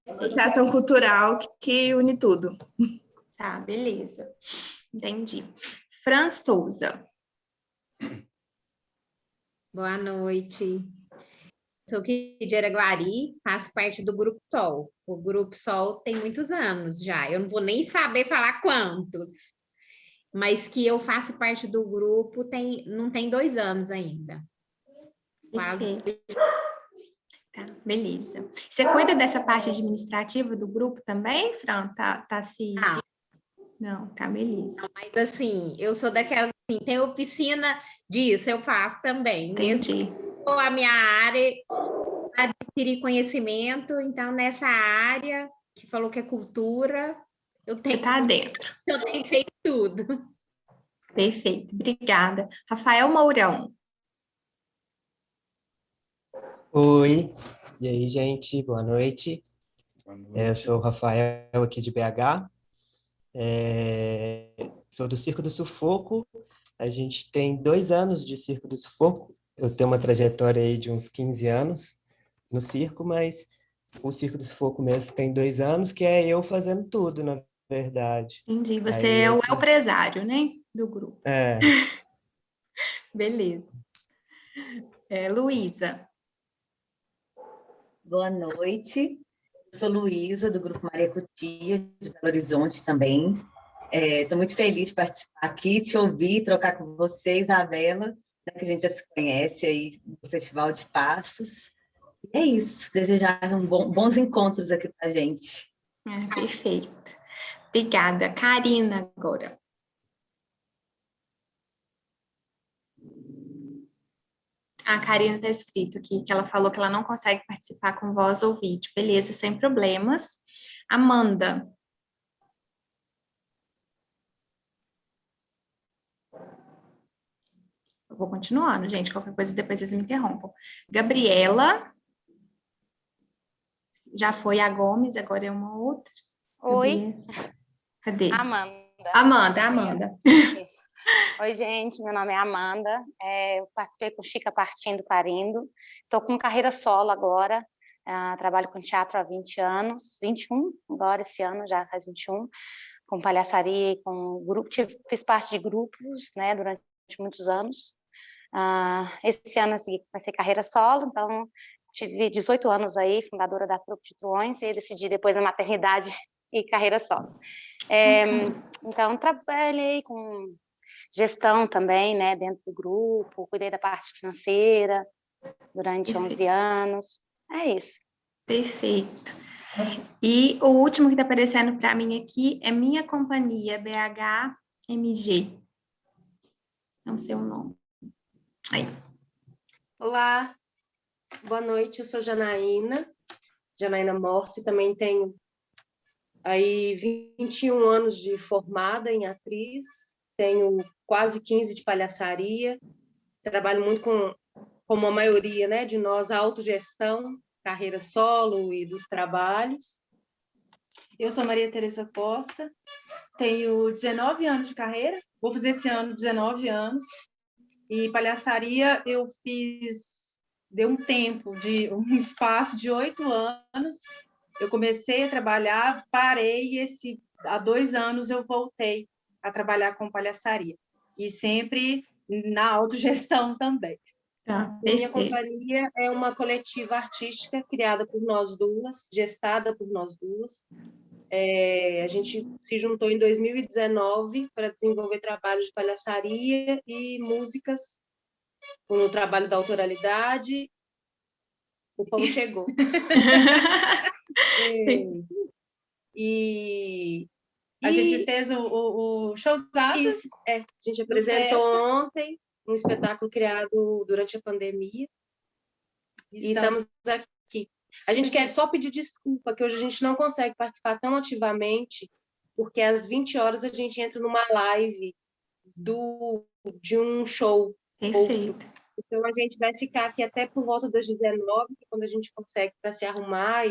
Associação cultural que une tudo. Tá, beleza. Entendi. Fran Souza. Boa noite. Sou aqui de Araguari, faço parte do Grupo Sol. O Grupo Sol tem muitos anos já, eu não vou nem saber falar quantos, mas que eu faço parte do grupo não tem 2 anos ainda. Quase. Tá, beleza. Você cuida dessa parte administrativa do grupo também, Fran? Tá se... Não, tá, beleza. Não, mas assim, eu sou daquelas assim, tem oficina disso, eu faço também. Entendi. Mesmo a minha área, adquirir conhecimento, então nessa área que falou que é cultura, eu tenho... Você tá dentro. Eu tenho feito tudo. Perfeito, obrigada. Rafael Mourão. Oi, e aí, gente, boa noite. Boa noite. Eu sou o Rafael, aqui de BH. Sou do Circo do Sufoco. A gente tem 2 anos de Circo do Sufoco. Eu tenho uma trajetória aí de uns 15 anos no circo, mas o Circo do Sufoco mesmo tem 2 anos, que é eu fazendo tudo, na verdade. Entendi. Você Aí é o eu- empresário, né? Do grupo. É, Beleza. Luísa. Boa noite. Eu sou Luísa, do Grupo Maria Cutia, de Belo Horizonte também. Estou muito feliz de participar aqui, te ouvir, trocar com você, Isabela, né, que a gente já se conhece aí do Festival de Passos. É isso, desejar bons encontros aqui para a gente. Perfeito. Obrigada. Karina, agora. A Karina está escrito aqui que ela falou que ela não consegue participar com voz ou vídeo. Beleza, sem problemas. Amanda. Eu vou continuando, gente. Qualquer coisa depois vocês me interrompam. Gabriela. Já foi a Gomes, agora é uma outra. Oi. Cadê? Amanda. Amanda. Isso. Oi, gente, meu nome é Amanda, eu participei com Chica Partindo Parindo, estou com carreira solo agora, trabalho com teatro há 20 anos, 21, agora esse ano já faz 21, com palhaçaria e com grupo, fiz parte de grupos, né, durante muitos anos. Esse ano vai ser carreira solo, então tive 18 anos aí, fundadora da Trupe de Truões, e decidi depois a maternidade e carreira solo. Então, trabalhei com gestão também, né, dentro do grupo, cuidei da parte financeira durante 11 anos, é isso. Perfeito. E o último que está aparecendo para mim aqui é Minha Companhia, BHMG. Não sei o nome. Aí. Olá, boa noite, eu sou Janaína Morsi, também tenho aí 21 anos de formada em atriz, tenho quase 15 de palhaçaria, trabalho muito como a maioria, né, de nós, a autogestão, carreira solo e dos trabalhos. Eu sou Maria Teresa Costa, tenho 19 anos de carreira, vou fazer esse ano 19 anos, e palhaçaria eu fiz, deu um espaço de 8 anos, eu comecei a trabalhar, parei, e há 2 anos eu voltei a trabalhar com palhaçaria, e sempre na autogestão também. Minha Companhia é uma coletiva artística criada por nós duas, gestada por nós duas. A gente se juntou em 2019 para desenvolver trabalhos de palhaçaria e músicas no trabalho da autoralidade. O pão chegou. A gente fez o showzaço. A gente apresentou ontem um espetáculo criado durante a pandemia. E estamos aqui. A gente quer só pedir desculpa, que hoje a gente não consegue participar tão ativamente, porque às 20 horas a gente entra numa live de um show. Perfeito. Outro. Então a gente vai ficar aqui até por volta das 19, quando a gente consegue para se arrumar.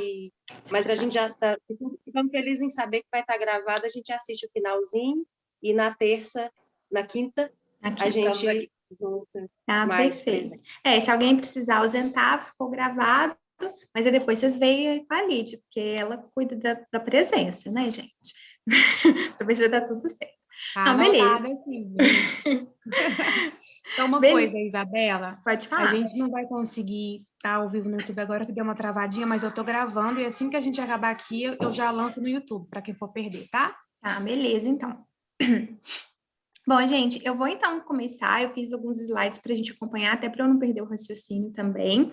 Mas a gente já está. Ficamos felizes em saber que vai estar gravado, a gente assiste o finalzinho, e na quinta, a gente volta mais perfeito. Se alguém precisar ausentar, ficou gravado, mas aí depois vocês veem com a Lídia, porque ela cuida da presença, né, gente? Para ver se vai dar tudo certo. Tá Não, beleza. anotada aqui, gente. Então, uma Beleza. coisa, Isabela, Pode a falar. gente não vai conseguir estar ao vivo no YouTube agora, que deu uma travadinha, mas eu tô gravando, e assim que a gente acabar aqui, eu já lanço no YouTube, para quem for perder, tá? Tá, beleza, então. Bom, gente, eu vou então começar. Eu fiz alguns slides para a gente acompanhar, até para eu não perder o raciocínio também.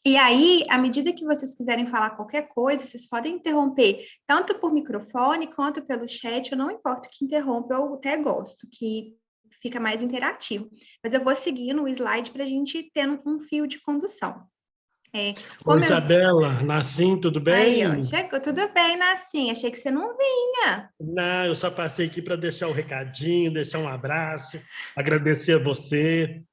E aí, à medida que vocês quiserem falar qualquer coisa, vocês podem interromper, tanto por microfone quanto pelo chat. Eu não importo que interrompa, eu até gosto, que fica mais interativo. Mas eu vou seguir no slide para a gente ter um fio de condução. Oi, Isabela, Nassim, tudo bem? Aí, ó, chegou, tudo bem, Nassim, achei que você não vinha. Não, eu só passei aqui para deixar o recadinho, deixar um abraço, agradecer a você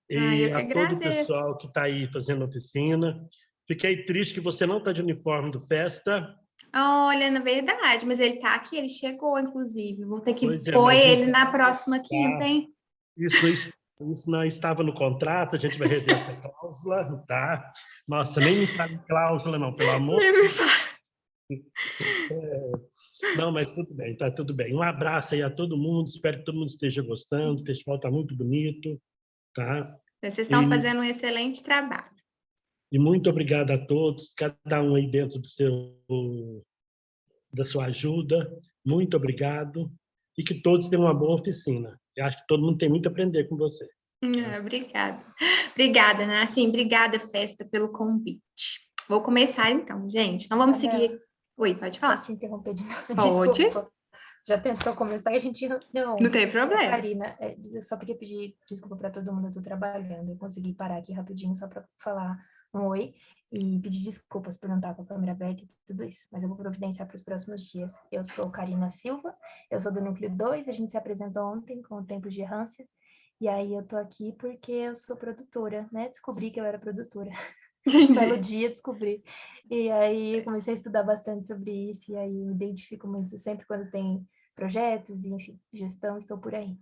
e a todo o pessoal que está aí fazendo oficina. Fiquei triste que você não está de uniforme do Festa. Olha, na verdade, mas ele está aqui, ele chegou, inclusive. Vou ter que Pois é, pôr mas ele então, na próxima quinta, hein? Isso não estava no contrato, a gente vai rever essa cláusula, tá? Nossa, nem me fale em cláusula, não, pelo amor de Deus. Não, mas tudo bem, tá tudo bem. Um abraço aí a todo mundo, espero que todo mundo esteja gostando, o festival está muito bonito, tá? Vocês estão fazendo um excelente trabalho. E muito obrigado a todos, cada um aí dentro da sua ajuda, muito obrigado, e que todos tenham uma boa oficina. Eu acho que todo mundo tem muito a aprender com você. Obrigada. Obrigada, né? Assim, obrigada, Festa, pelo convite. Vou começar então, gente. Então vamos seguir. Oi, pode falar. Posso te interromper de novo? Pode. Desculpa. Já tentou começar e a gente não tem problema. Karina, eu só queria pedir desculpa para todo mundo, eu tô trabalhando. Eu consegui parar aqui rapidinho só para falar um oi e pedir desculpas por não estar com a câmera aberta e tudo isso. Mas eu vou providenciar para os próximos dias. Eu sou Karina Silva, eu sou do Núcleo 2, a gente se apresentou ontem com o Tempo de Errância. E aí eu tô aqui porque eu sou produtora, né? Descobri que eu era produtora. Um belo dia descobri. E aí eu comecei a estudar bastante sobre isso, e aí me identifico muito sempre quando tem projetos, e enfim, gestão, estou por aí.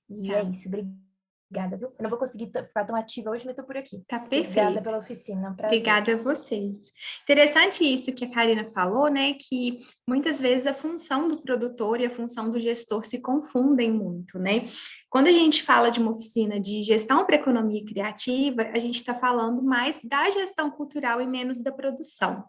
E é isso, obrigada, viu? Eu não vou conseguir ficar tão ativa hoje, mas estou por aqui. Tá perfeito. Obrigada pela oficina, um prazer. Obrigada a vocês. Interessante isso que a Karina falou, né? Que muitas vezes a função do produtor e a função do gestor se confundem muito, né? Quando a gente fala de uma oficina de gestão para economia criativa, a gente está falando mais da gestão cultural e menos da produção.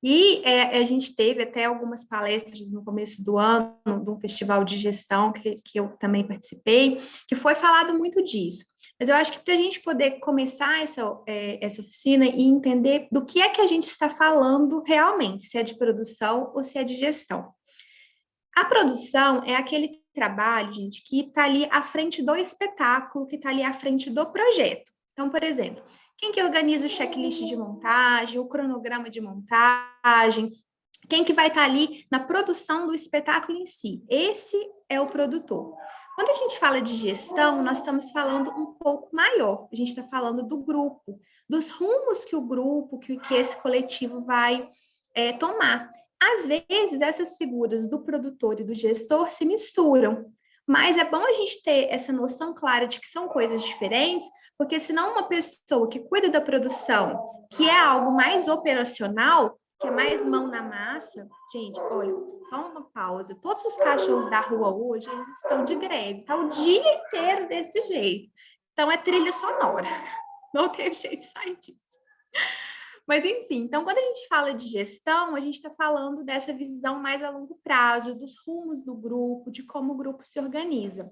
E a gente teve até algumas palestras no começo do ano, de um festival de gestão que eu também participei, que foi falado muito disso. Mas eu acho que para a gente poder começar essa oficina e entender do que é que a gente está falando realmente, se é de produção ou se é de gestão. A produção é aquele trabalho, gente, que está ali à frente do espetáculo, que está ali à frente do projeto. Então, por exemplo, quem que organiza o checklist de montagem, o cronograma de montagem, quem que vai estar ali na produção do espetáculo em si? Esse é o produtor. Quando a gente fala de gestão, nós estamos falando um pouco maior. A gente está falando do grupo, dos rumos que o grupo, que esse coletivo vai tomar. Às vezes, essas figuras do produtor e do gestor se misturam, mas é bom a gente ter essa noção clara de que são coisas diferentes, porque senão uma pessoa que cuida da produção, que é algo mais operacional, que é mais mão na massa, gente, olha, só uma pausa, todos os cachorros da rua hoje, eles estão de greve, tá o dia inteiro desse jeito. Então, é trilha sonora, não teve jeito de sair disso. Mas, enfim, então, quando a gente fala de gestão, a gente está falando dessa visão mais a longo prazo, dos rumos do grupo, de como o grupo se organiza.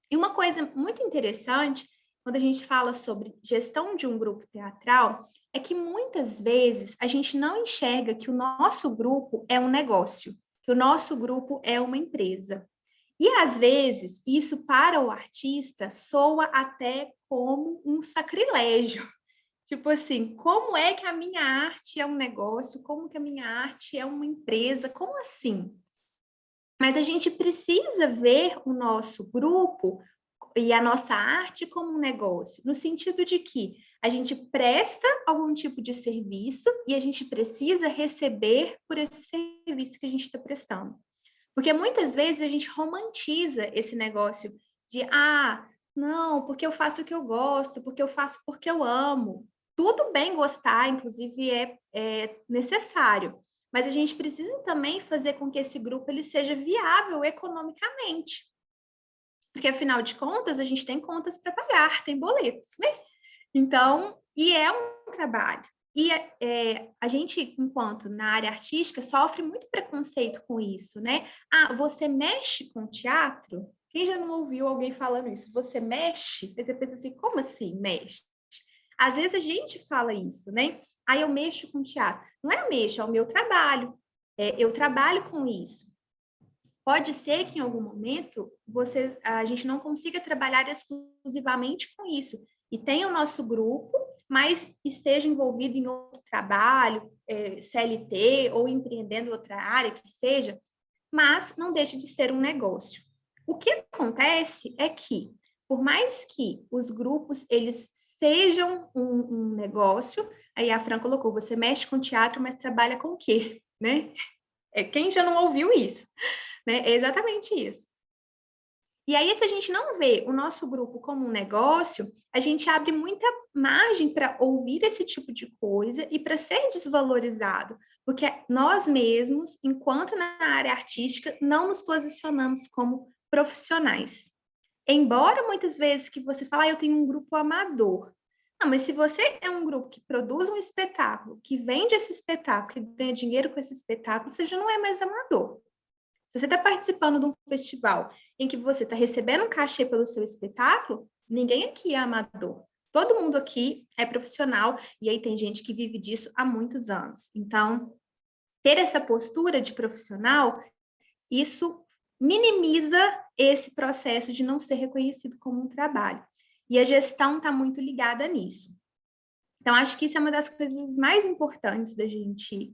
E uma coisa muito interessante, quando a gente fala sobre gestão de um grupo teatral, é que muitas vezes a gente não enxerga que o nosso grupo é um negócio, que o nosso grupo é uma empresa. E, às vezes, isso para o artista soa até como um sacrilégio. Tipo assim, como é que a minha arte é um negócio? Como que a minha arte é uma empresa? Como assim? Mas a gente precisa ver o nosso grupo e a nossa arte como um negócio, no sentido de que a gente presta algum tipo de serviço e a gente precisa receber por esse serviço que a gente está prestando. Porque muitas vezes a gente romantiza esse negócio de, não, porque eu faço o que eu gosto, porque eu faço porque eu amo. tudo bem gostar, inclusive é necessário, mas a gente precisa também fazer com que esse grupo ele seja viável economicamente. Porque, afinal de contas, a gente tem contas para pagar, tem boletos, né? Então, e é um trabalho. E a gente, enquanto na área artística, sofre muito preconceito com isso, né? Ah, você mexe com teatro? Quem já não ouviu alguém falando isso? Você mexe? Aí você pensa assim, como assim mexe? Às vezes a gente fala isso, né? Ah, eu mexo com teatro. Não é mexo, é o meu trabalho. Eu trabalho com isso. Pode ser que em algum momento a gente não consiga trabalhar exclusivamente com isso e tenha o nosso grupo, mas esteja envolvido em outro trabalho, CLT ou empreendendo outra área que seja, mas não deixa de ser um negócio. O que acontece é que, por mais que os grupos eles sejam um negócio, aí a Fran colocou, você mexe com teatro, mas trabalha com o quê? Né? Quem já não ouviu isso? Né? É exatamente isso. E aí, se a gente não vê o nosso grupo como um negócio, a gente abre muita margem para ouvir esse tipo de coisa e para ser desvalorizado, porque nós mesmos, enquanto na área artística, não nos posicionamos como profissionais. Embora muitas vezes que você fala, eu tenho um grupo amador. Não, mas se você é um grupo que produz um espetáculo, que vende esse espetáculo e ganha dinheiro com esse espetáculo, você já não é mais amador. Se você está participando de um festival em que você está recebendo um cachê pelo seu espetáculo, ninguém aqui é amador. Todo mundo aqui é profissional e aí tem gente que vive disso há muitos anos. Então, ter essa postura de profissional, isso minimiza esse processo de não ser reconhecido como um trabalho. E a gestão está muito ligada nisso. Então, acho que isso é uma das coisas mais importantes da gente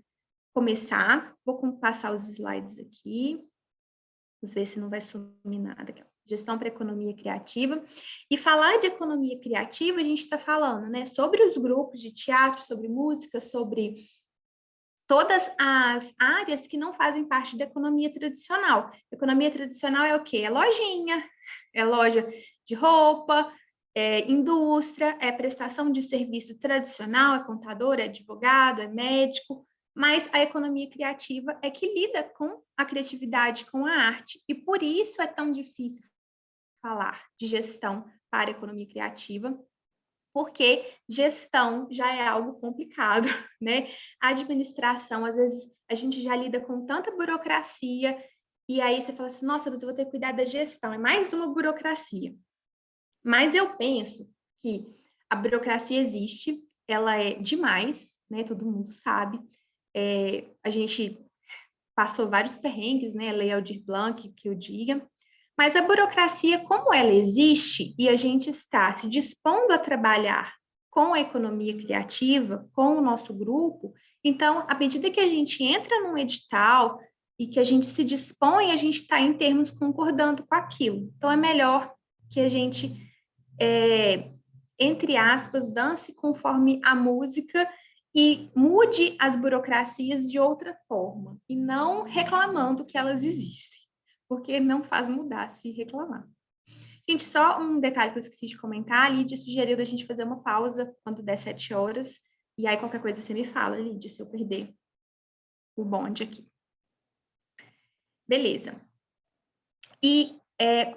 começar. Vou passar os slides aqui. Vamos ver se não vai sumir nada aqui. Gestão para economia criativa. E falar de economia criativa, a gente está falando, né, sobre os grupos de teatro, sobre música, sobre todas as áreas que não fazem parte da economia tradicional. Economia tradicional é o quê? É lojinha, é loja de roupa, é indústria, é prestação de serviço tradicional, é contador, é advogado, é médico, mas a economia criativa é que lida com a criatividade, com a arte, e por isso é tão difícil falar de gestão para a economia criativa, porque gestão já é algo complicado, né? A administração, às vezes, a gente já lida com tanta burocracia, e aí você fala assim, nossa, você vai ter que cuidar da gestão, é mais uma burocracia. Mas eu penso que a burocracia existe, ela é demais, né? Todo mundo sabe. A gente passou vários perrengues, né? Lei Aldir Blanc, que eu diga. Mas a burocracia, como ela existe e a gente está se dispondo a trabalhar com a economia criativa, com o nosso grupo, então, à medida que a gente entra num edital e que a gente se dispõe, a gente está em termos concordando com aquilo. Então, é melhor que a gente, entre aspas, dance conforme a música e mude as burocracias de outra forma, e não reclamando que elas existem, porque não faz mudar se reclamar. Gente, só um detalhe que eu esqueci de comentar, a Lídia sugeriu da gente fazer uma pausa quando der 7 horas, e aí qualquer coisa você me fala, Lídia, se eu perder o bonde aqui. Beleza. E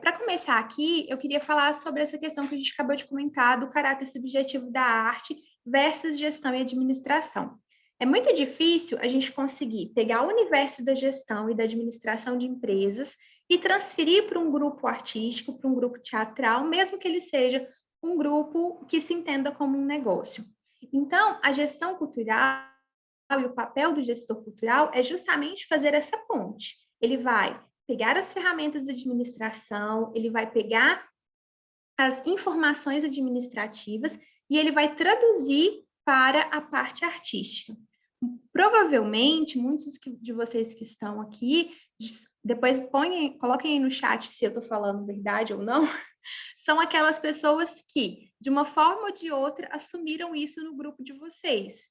para começar aqui, eu queria falar sobre essa questão que a gente acabou de comentar do caráter subjetivo da arte versus gestão e administração. É muito difícil a gente conseguir pegar o universo da gestão e da administração de empresas e transferir para um grupo artístico, para um grupo teatral, mesmo que ele seja um grupo que se entenda como um negócio. Então, a gestão cultural e o papel do gestor cultural é justamente fazer essa ponte. Ele vai pegar as ferramentas de administração, ele vai pegar as informações administrativas e ele vai traduzir para a parte artística. Provavelmente, muitos de vocês que estão aqui, depois coloquem aí no chat se eu estou falando verdade ou não, são aquelas pessoas que, de uma forma ou de outra, assumiram isso no grupo de vocês.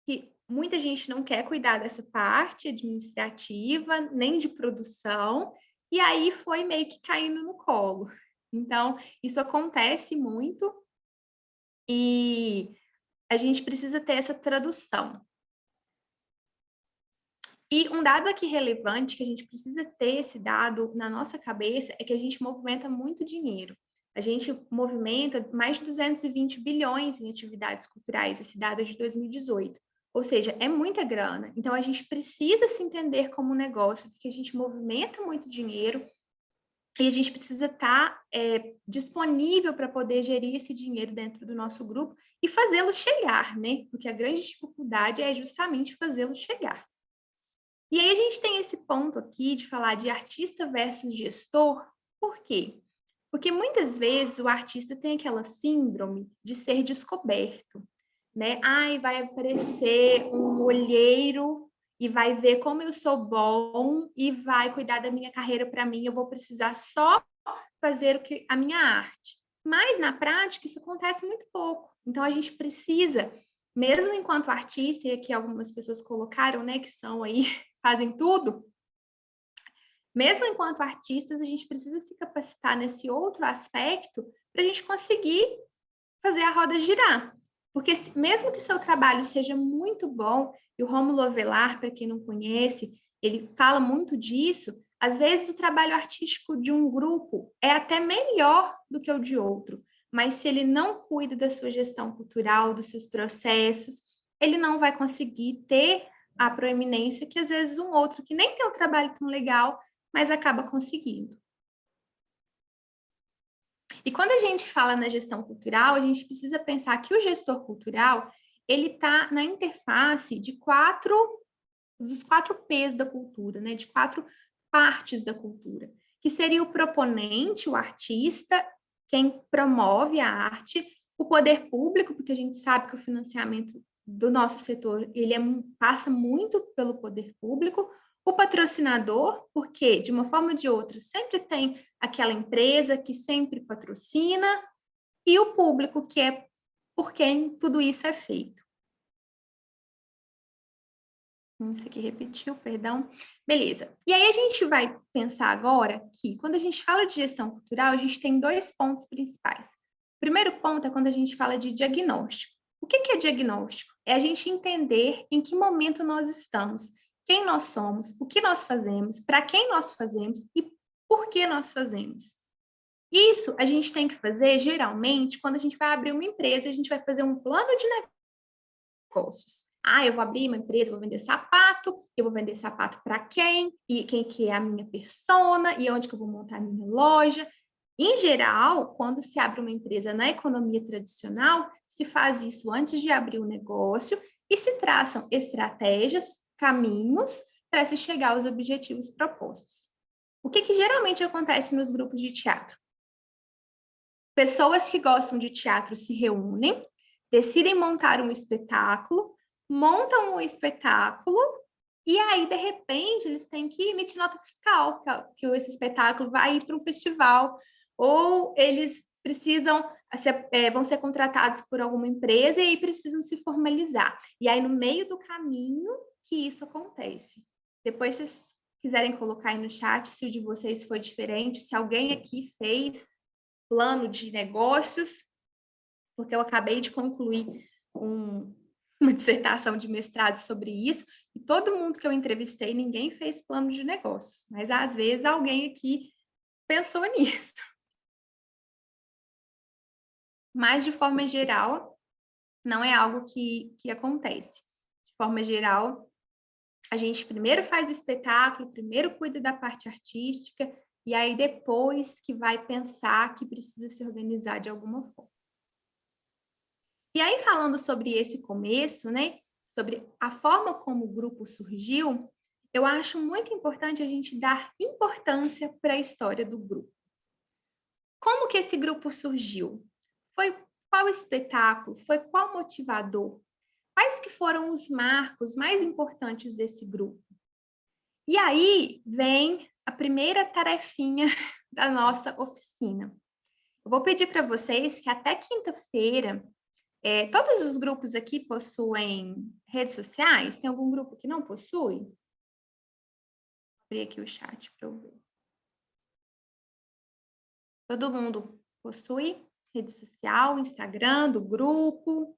Que muita gente não quer cuidar dessa parte administrativa, nem de produção, e aí foi meio que caindo no colo. Então, isso acontece muito, e a gente precisa ter essa tradução. E um dado aqui relevante, que a gente precisa ter esse dado na nossa cabeça, é que a gente movimenta muito dinheiro. A gente movimenta mais de 220 bilhões em atividades culturais, esse dado é de 2018. Ou seja, é muita grana. Então, a gente precisa se entender como um negócio, porque a gente movimenta muito dinheiro e a gente precisa estar disponível para poder gerir esse dinheiro dentro do nosso grupo e fazê-lo chegar, né? Porque a grande dificuldade é justamente fazê-lo chegar. E aí a gente tem esse ponto aqui de falar de artista versus gestor. Por quê? Porque muitas vezes o artista tem aquela síndrome de ser descoberto, né? Ai, vai aparecer um olheiro e vai ver como eu sou bom e vai cuidar da minha carreira para mim, eu vou precisar só fazer a minha arte. Mas na prática isso acontece muito pouco. Então a gente precisa, mesmo enquanto artista, e aqui algumas pessoas colocaram, né, que são aí fazem tudo, mesmo enquanto artistas, a gente precisa se capacitar nesse outro aspecto para a gente conseguir fazer a roda girar. Porque mesmo que o seu trabalho seja muito bom, e o Rômulo Avelar, para quem não conhece, ele fala muito disso, às vezes o trabalho artístico de um grupo é até melhor do que o de outro, mas se ele não cuida da sua gestão cultural, dos seus processos, ele não vai conseguir ter a proeminência que às vezes um outro que nem tem um trabalho tão legal, mas acaba conseguindo. E quando a gente fala na gestão cultural, a gente precisa pensar que o gestor cultural, ele está na interface dos 4 P's da cultura, né? De 4 partes da cultura, que seria o proponente, o artista, quem promove a arte, o poder público, porque a gente sabe que o financiamento do nosso setor, ele passa muito pelo poder público, o patrocinador, porque, de uma forma ou de outra, sempre tem aquela empresa que sempre patrocina, e o público, que é por quem tudo isso é feito. Isso aqui repetiu, perdão. Beleza. E aí a gente vai pensar agora que, quando a gente fala de gestão cultural, a gente tem 2 pontos principais. O primeiro ponto é quando a gente fala de diagnóstico. O que é diagnóstico? É a gente entender em que momento nós estamos, quem nós somos, o que nós fazemos, para quem nós fazemos e por que nós fazemos. Isso a gente tem que fazer, geralmente, quando a gente vai abrir uma empresa, a gente vai fazer um plano de negócios. Ah, eu vou abrir uma empresa, vou vender sapato, eu vou vender sapato para quem? E quem que é a minha persona? E onde que eu vou montar a minha loja? Em geral, quando se abre uma empresa na economia tradicional, se faz isso antes de abrir o negócio e se traçam estratégias, caminhos para se chegar aos objetivos propostos. O que geralmente acontece nos grupos de teatro? Pessoas que gostam de teatro se reúnem, decidem montar um espetáculo, montam um espetáculo e aí, de repente, eles têm que emitir nota fiscal, que esse espetáculo vai ir para um festival, ou eles vão ser contratados por alguma empresa e aí precisam se formalizar. E aí, no meio do caminho, que isso acontece. Depois, se vocês quiserem colocar aí no chat se o de vocês foi diferente, se alguém aqui fez plano de negócios, porque eu acabei de concluir uma dissertação de mestrado sobre isso, e todo mundo que eu entrevistei, ninguém fez plano de negócios, mas às vezes alguém aqui pensou nisso. Mas, de forma geral, não é algo que acontece. De forma geral, a gente primeiro faz o espetáculo, primeiro cuida da parte artística, e aí depois que vai pensar que precisa se organizar de alguma forma. E aí, falando sobre esse começo, né, sobre a forma como o grupo surgiu, eu acho muito importante a gente dar importância para a história do grupo. Como que esse grupo surgiu? Foi qual espetáculo? Foi qual motivador? Quais que foram os marcos mais importantes desse grupo? E aí vem a primeira tarefinha da nossa oficina. Eu vou pedir para vocês que até quinta-feira, todos os grupos aqui possuem redes sociais? Tem algum grupo que não possui? Vou abrir aqui o chat para eu ver. Todo mundo possui rede social, Instagram, do grupo,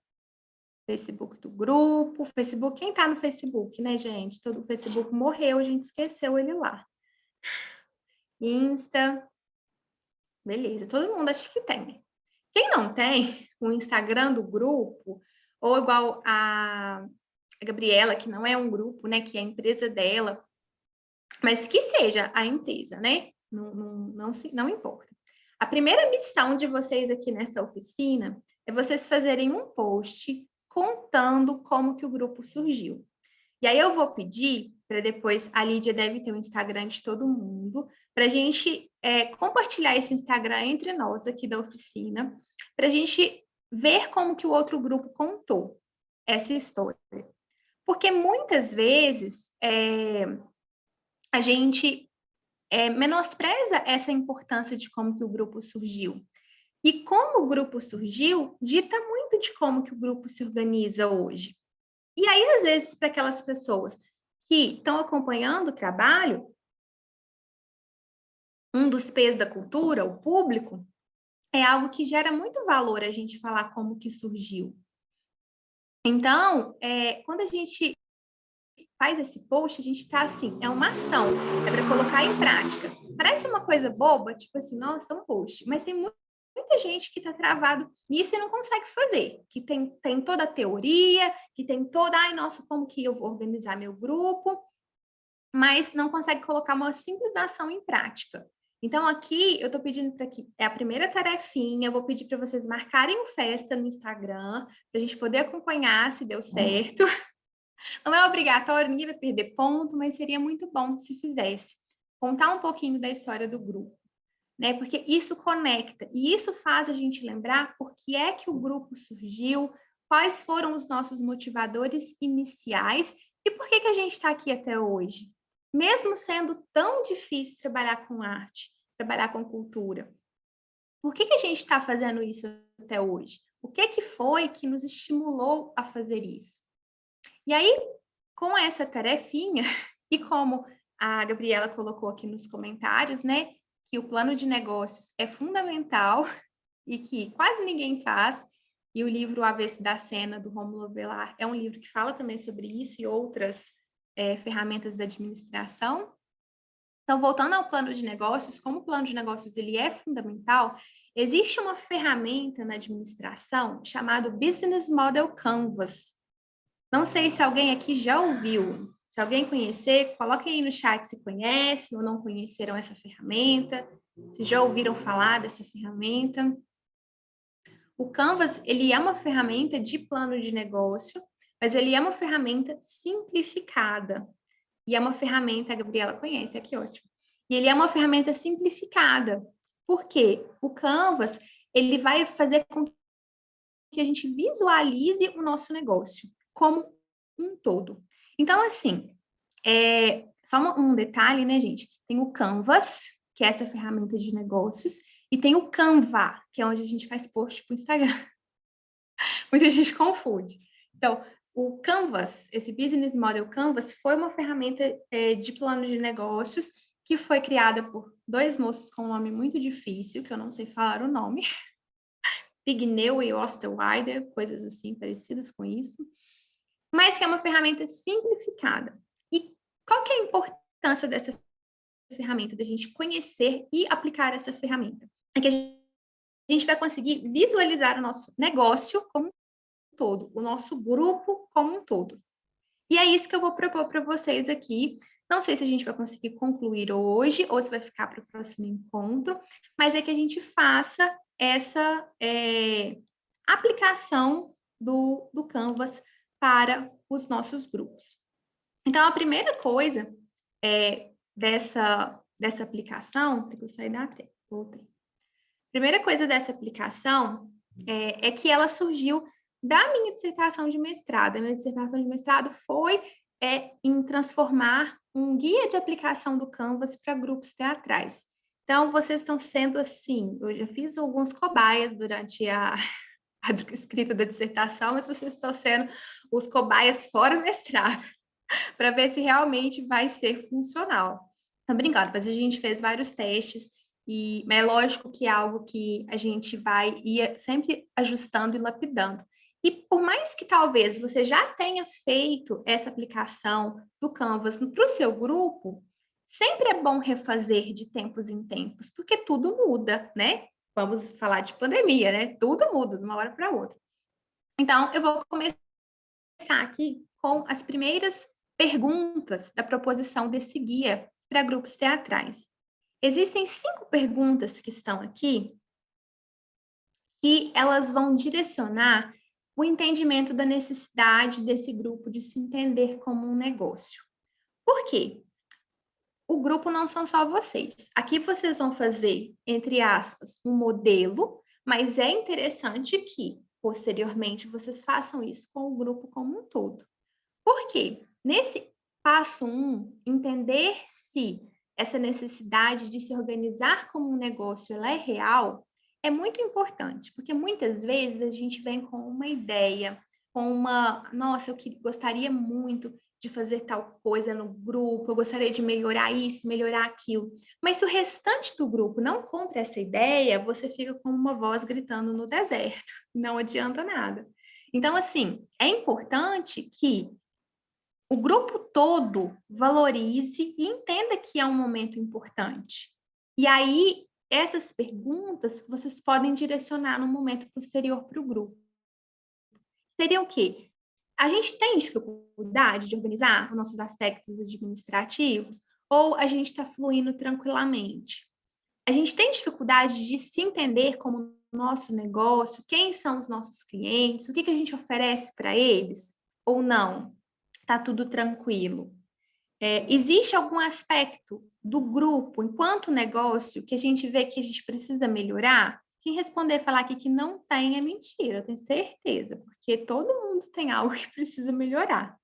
Facebook do grupo. Facebook, quem tá no Facebook, né, gente? Todo o Facebook morreu, a gente esqueceu ele lá. Insta. Beleza, todo mundo acho que tem. Quem não tem o Instagram do grupo, ou igual a Gabriela, que não é um grupo, né, que é a empresa dela, mas que seja a empresa, né? Não importa. A primeira missão de vocês aqui nessa oficina é vocês fazerem um post contando como que o grupo surgiu. E aí eu vou pedir para depois, a Lídia deve ter o Instagram de todo mundo, para a gente compartilhar esse Instagram entre nós aqui da oficina, para a gente ver como que o outro grupo contou essa história. Porque muitas vezes a gente menospreza essa importância de como que o grupo surgiu. E como o grupo surgiu, dita muito de como que o grupo se organiza hoje. E aí, às vezes, para aquelas pessoas que estão acompanhando o trabalho, um dos P's da cultura, o público, é algo que gera muito valor a gente falar como que surgiu. Então, quando a gente faz esse post, a gente está assim, é uma ação, é para colocar em prática. Parece uma coisa boba, tipo assim, nossa, um post, mas tem muita gente que está travado nisso e não consegue fazer, que tem toda a teoria, que tem toda, ai, nossa, como que eu vou organizar meu grupo, mas não consegue colocar uma simples ação em prática. Então, aqui, eu estou pedindo para que é a primeira tarefinha, eu vou pedir para vocês marcarem o Festa no Instagram, para a gente poder acompanhar se deu certo. Não é obrigatório, ninguém vai perder ponto, mas seria muito bom se fizesse. Contar um pouquinho da história do grupo, né? Porque isso conecta, e isso faz a gente lembrar por que é que o grupo surgiu, quais foram os nossos motivadores iniciais e por que a gente está aqui até hoje. Mesmo sendo tão difícil trabalhar com arte, trabalhar com cultura, por que a gente está fazendo isso até hoje? O que foi que nos estimulou a fazer isso? E aí, com essa tarefinha, e como a Gabriela colocou aqui nos comentários, né, que o plano de negócios é fundamental e que quase ninguém faz, e o livro O Avesso da Cena, do Rômulo Avelar, é um livro que fala também sobre isso e outras ferramentas da administração. Então, voltando ao plano de negócios, como o plano de negócios ele é fundamental, existe uma ferramenta na administração chamada Business Model Canvas. Não sei se alguém aqui já ouviu. Se alguém conhecer, coloquem aí no chat se conhecem ou não conheceram essa ferramenta, se já ouviram falar dessa ferramenta. O Canvas, ele é uma ferramenta de plano de negócio, mas ele é uma ferramenta simplificada. E é uma ferramenta, a Gabriela conhece, que ótimo. E ele é uma ferramenta simplificada. Por quê? O Canvas, ele vai fazer com que a gente visualize o nosso negócio como um todo. Então, assim, só um detalhe, né, gente? Tem o Canvas, que é essa ferramenta de negócios, e tem o Canva, que é onde a gente faz post para o Instagram. Muita gente confunde. Então, o Canvas, esse Business Model Canvas, foi uma ferramenta de plano de negócios que foi criada por dois moços com um nome muito difícil, que eu não sei falar o nome, Pigneu e Osterweider, coisas assim parecidas com isso, mas que é uma ferramenta simplificada. E qual que é a importância dessa ferramenta, da gente conhecer e aplicar essa ferramenta? É que a gente vai conseguir visualizar o nosso negócio como um todo, o nosso grupo como um todo. E é isso que eu vou propor para vocês aqui. Não sei se a gente vai conseguir concluir hoje ou se vai ficar para o próximo encontro, mas é que a gente faça essa aplicação do Canvas para os nossos grupos. Então, a primeira coisa dessa aplicação, porque eu saí da tela, voltei. Primeira coisa dessa aplicação é que ela surgiu da minha dissertação de mestrado. A minha dissertação de mestrado foi em transformar um guia de aplicação do Canvas para grupos teatrais. Então, vocês estão sendo assim, eu já fiz alguns cobaias durante a escrita da dissertação, mas vocês estão sendo os cobaias fora mestrado, para ver se realmente vai ser funcional. Tô brincando, mas a gente fez vários testes, mas é lógico que é algo que a gente vai ir sempre ajustando e lapidando. E por mais que talvez você já tenha feito essa aplicação do Canvas para o seu grupo, sempre é bom refazer de tempos em tempos, porque tudo muda, né? Vamos falar de pandemia, né? Tudo muda de uma hora para outra. Então, eu vou começar aqui com as primeiras perguntas da proposição desse guia para grupos teatrais. Existem 5 perguntas que estão aqui que elas vão direcionar o entendimento da necessidade desse grupo de se entender como um negócio. Por quê? O grupo não são só vocês. Aqui vocês vão fazer, entre aspas, um modelo, mas é interessante que, posteriormente, vocês façam isso com o grupo como um todo. Por quê? Nesse passo 1, entender se essa necessidade de se organizar como um negócio ela é real, é muito importante, porque muitas vezes a gente vem com uma ideia, com uma, nossa, eu gostaria muito de fazer tal coisa no grupo, eu gostaria de melhorar isso, melhorar aquilo. Mas se o restante do grupo não compra essa ideia, você fica como uma voz gritando no deserto, não adianta nada. Então, assim, é importante que o grupo todo valorize e entenda que é um momento importante. E aí, essas perguntas vocês podem direcionar no momento posterior para o grupo. Seria o quê? A gente tem dificuldade de organizar os nossos aspectos administrativos ou a gente está fluindo tranquilamente? A gente tem dificuldade de se entender como nosso negócio, quem são os nossos clientes, o que a gente oferece para eles ou não? Está tudo tranquilo. Existe algum aspecto do grupo, enquanto negócio, que a gente vê que a gente precisa melhorar? Quem responder falar aqui que não tem é mentira, eu tenho certeza, porque todo mundo tem algo que precisa melhorar.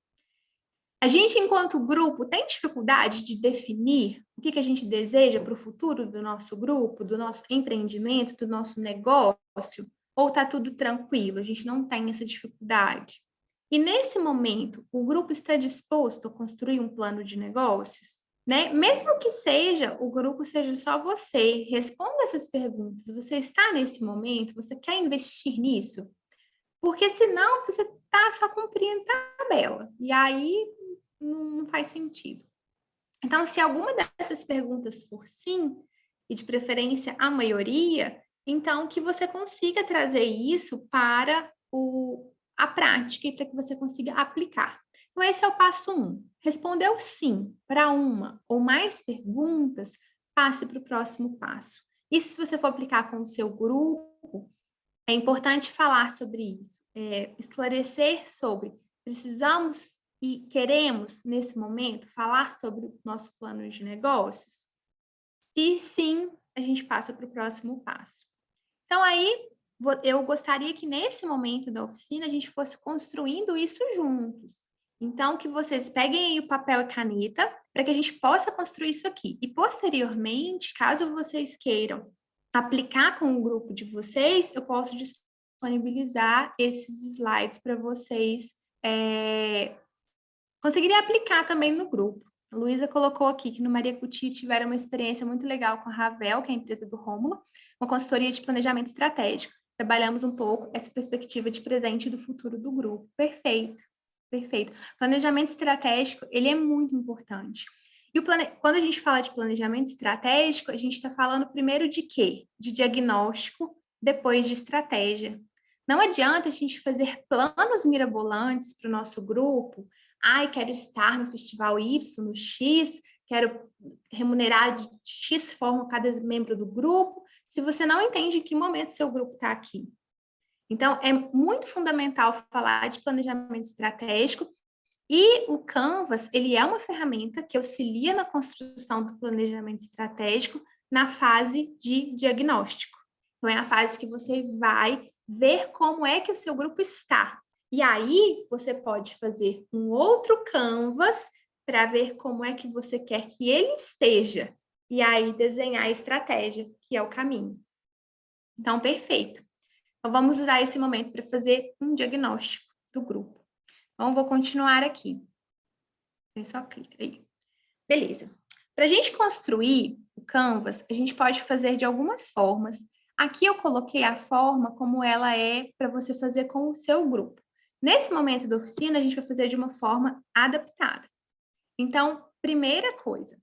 A gente, enquanto grupo, tem dificuldade de definir o que a gente deseja para o futuro do nosso grupo, do nosso empreendimento, do nosso negócio? Ou está tudo tranquilo? A gente não tem essa dificuldade? E nesse momento, o grupo está disposto a construir um plano de negócios? Né? Mesmo que o grupo seja só você, responda essas perguntas. Você está nesse momento? Você quer investir nisso? Porque senão você está só cumprindo tabela. E aí não faz sentido. Então, se alguma dessas perguntas for sim, e de preferência a maioria, então que você consiga trazer isso para a prática e para que você consiga aplicar. Então, esse é o passo 1. Respondeu sim para uma ou mais perguntas, passe para o próximo passo. Isso, se você for aplicar com o seu grupo, é importante falar sobre isso, esclarecer sobre, precisamos e queremos, nesse momento, falar sobre o nosso plano de negócios? Se sim, a gente passa para o próximo passo. Então, aí, eu gostaria que nesse momento da oficina a gente fosse construindo isso juntos. Então, que vocês peguem aí o papel e caneta para que a gente possa construir isso aqui. E, posteriormente, caso vocês queiram aplicar com o grupo de vocês, eu posso disponibilizar esses slides para vocês conseguirem aplicar também no grupo. A Luísa colocou aqui que no Maria Cuti tiveram uma experiência muito legal com a Ravel, que é a empresa do Rômulo, uma consultoria de planejamento estratégico. Trabalhamos um pouco essa perspectiva de presente e do futuro do grupo. Perfeito, perfeito. Planejamento estratégico, ele é muito importante. E quando a gente fala de planejamento estratégico, a gente está falando primeiro de quê? De diagnóstico, depois de estratégia. Não adianta a gente fazer planos mirabolantes para o nosso grupo. Ai, quero estar no festival Y, no X, quero remunerar de X forma cada membro do grupo, se você não entende em que momento seu grupo está aqui. Então, é muito fundamental falar de planejamento estratégico. E o Canvas, ele é uma ferramenta que auxilia na construção do planejamento estratégico na fase de diagnóstico. Então, é a fase que você vai ver como é que o seu grupo está. E aí, você pode fazer um outro Canvas para ver como é que você quer que ele esteja. E aí, desenhar a estratégia, que é o caminho. Então, perfeito. Então, vamos usar esse momento para fazer um diagnóstico do grupo. Então, vou continuar aqui. Eu só clica aí. Beleza. Para a gente construir o Canvas, a gente pode fazer de algumas formas. Aqui eu coloquei a forma como ela é para você fazer com o seu grupo. Nesse momento da oficina, a gente vai fazer de uma forma adaptada. Então, primeira coisa,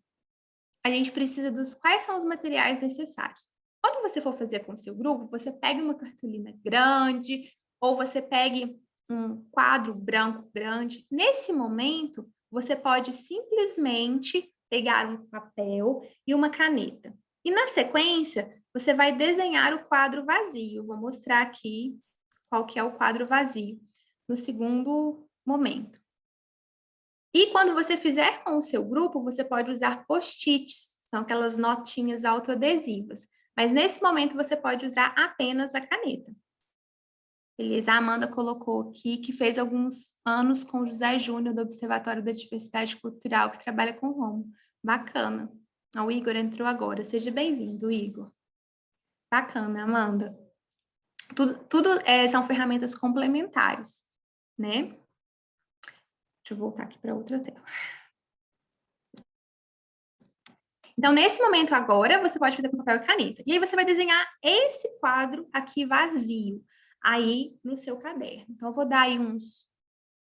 a gente precisa quais são os materiais necessários. Quando você for fazer com o seu grupo, você pegue uma cartolina grande ou você pegue um quadro branco grande. Nesse momento, você pode simplesmente pegar um papel e uma caneta. E na sequência, você vai desenhar o quadro vazio. Vou mostrar aqui qual que é o quadro vazio no segundo momento. E quando você fizer com o seu grupo, você pode usar post-its, são aquelas notinhas autoadesivas. Mas nesse momento você pode usar apenas a caneta. Beleza, a Amanda colocou aqui que fez alguns anos com o José Júnior do Observatório da Diversidade Cultural, que trabalha com Romo. Bacana. O Igor entrou agora. Seja bem-vindo, Igor. Bacana, Amanda. Tudo são ferramentas complementares, né? Deixa eu voltar aqui para outra tela. Então, nesse momento agora, você pode fazer com papel e caneta. E aí você vai desenhar esse quadro aqui vazio, aí no seu caderno. Então, eu vou dar aí uns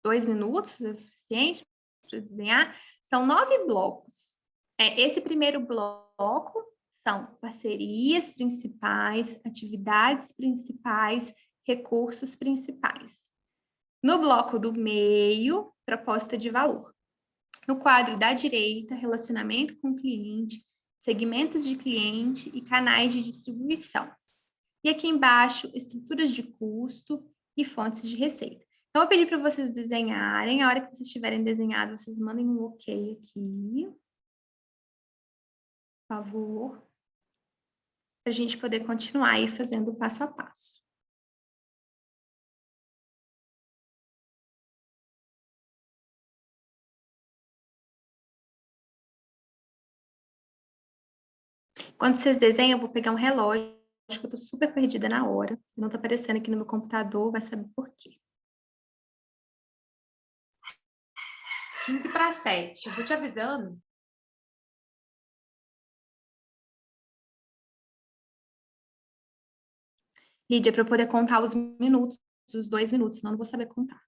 2 minutos, é suficiente para desenhar. São 9 blocos. Esse primeiro bloco são parcerias principais, atividades principais, recursos principais. No bloco do meio, proposta de valor. No quadro da direita, relacionamento com o cliente, segmentos de cliente e canais de distribuição. E aqui embaixo, estruturas de custo e fontes de receita. Então, eu vou pedir para vocês desenharem. A hora que vocês tiverem desenhado, vocês mandem um ok aqui. Por favor. Para a gente poder continuar aí fazendo o passo a passo. Quando vocês desenham, eu vou pegar um relógio, que eu tô super perdida na hora. Não tá aparecendo aqui no meu computador, vai saber por quê. 15 para 7. Eu vou te avisando. Lídia, para eu poder contar os minutos, os 2 minutos, senão eu não vou saber contar.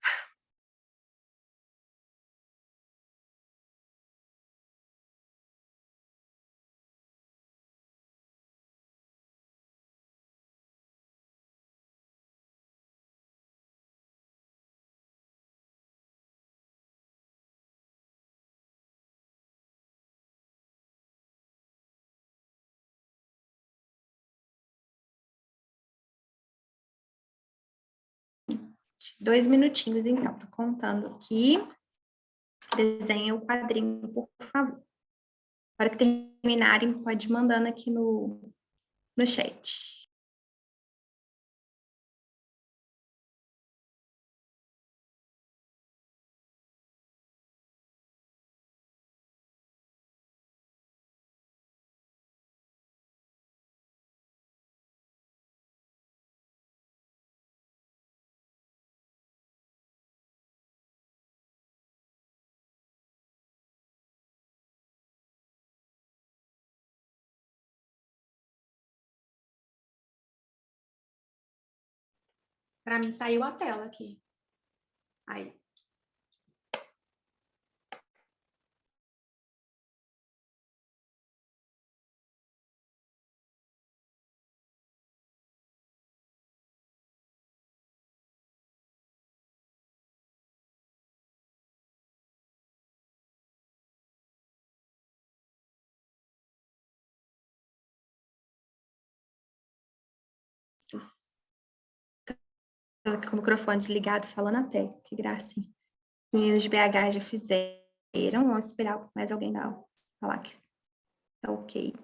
Dois minutinhos, então. Tô contando aqui. Desenha o quadrinho, por favor. Na hora que terminarem, pode ir mandando aqui no chat. Para mim, saiu a tela aqui. Aí. Estou aqui com o microfone desligado, falando até. Que gracinha. Os meninos de BH já fizeram. Vamos esperar mais alguém falar que tá ok.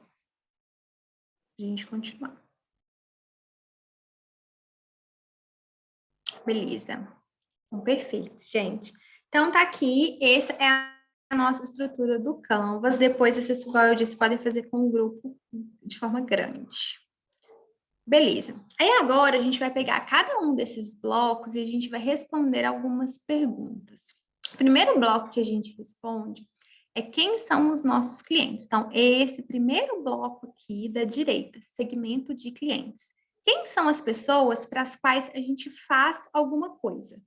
A gente continuar. Beleza. Então, perfeito, gente. Então, tá aqui. Essa é a nossa estrutura do Canvas. Depois, vocês, como eu disse, podem fazer com o grupo de forma grande. Beleza. Aí agora a gente vai pegar cada um desses blocos e a gente vai responder algumas perguntas. O primeiro bloco que a gente responde é quem são os nossos clientes. Então, esse primeiro bloco aqui da direita, segmento de clientes. quem são as pessoas para as quais a gente faz alguma coisa.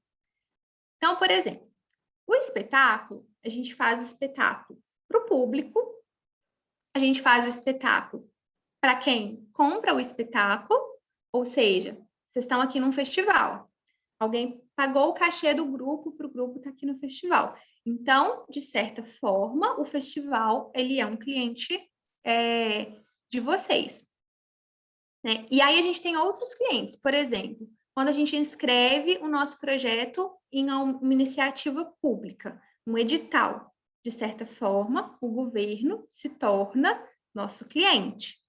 Então, por exemplo, o espetáculo, a gente faz o espetáculo para o público, a gente faz o espetáculo para quem compra o espetáculo, ou seja, vocês estão aqui num festival, alguém pagou o cachê do grupo para o grupo estar aqui no festival. Então, de certa forma, o festival, ele é um cliente de vocês. Né? E aí a gente tem outros clientes, por exemplo, quando a gente inscreve o nosso projeto em uma iniciativa pública, um edital, de certa forma, o governo se torna nosso cliente.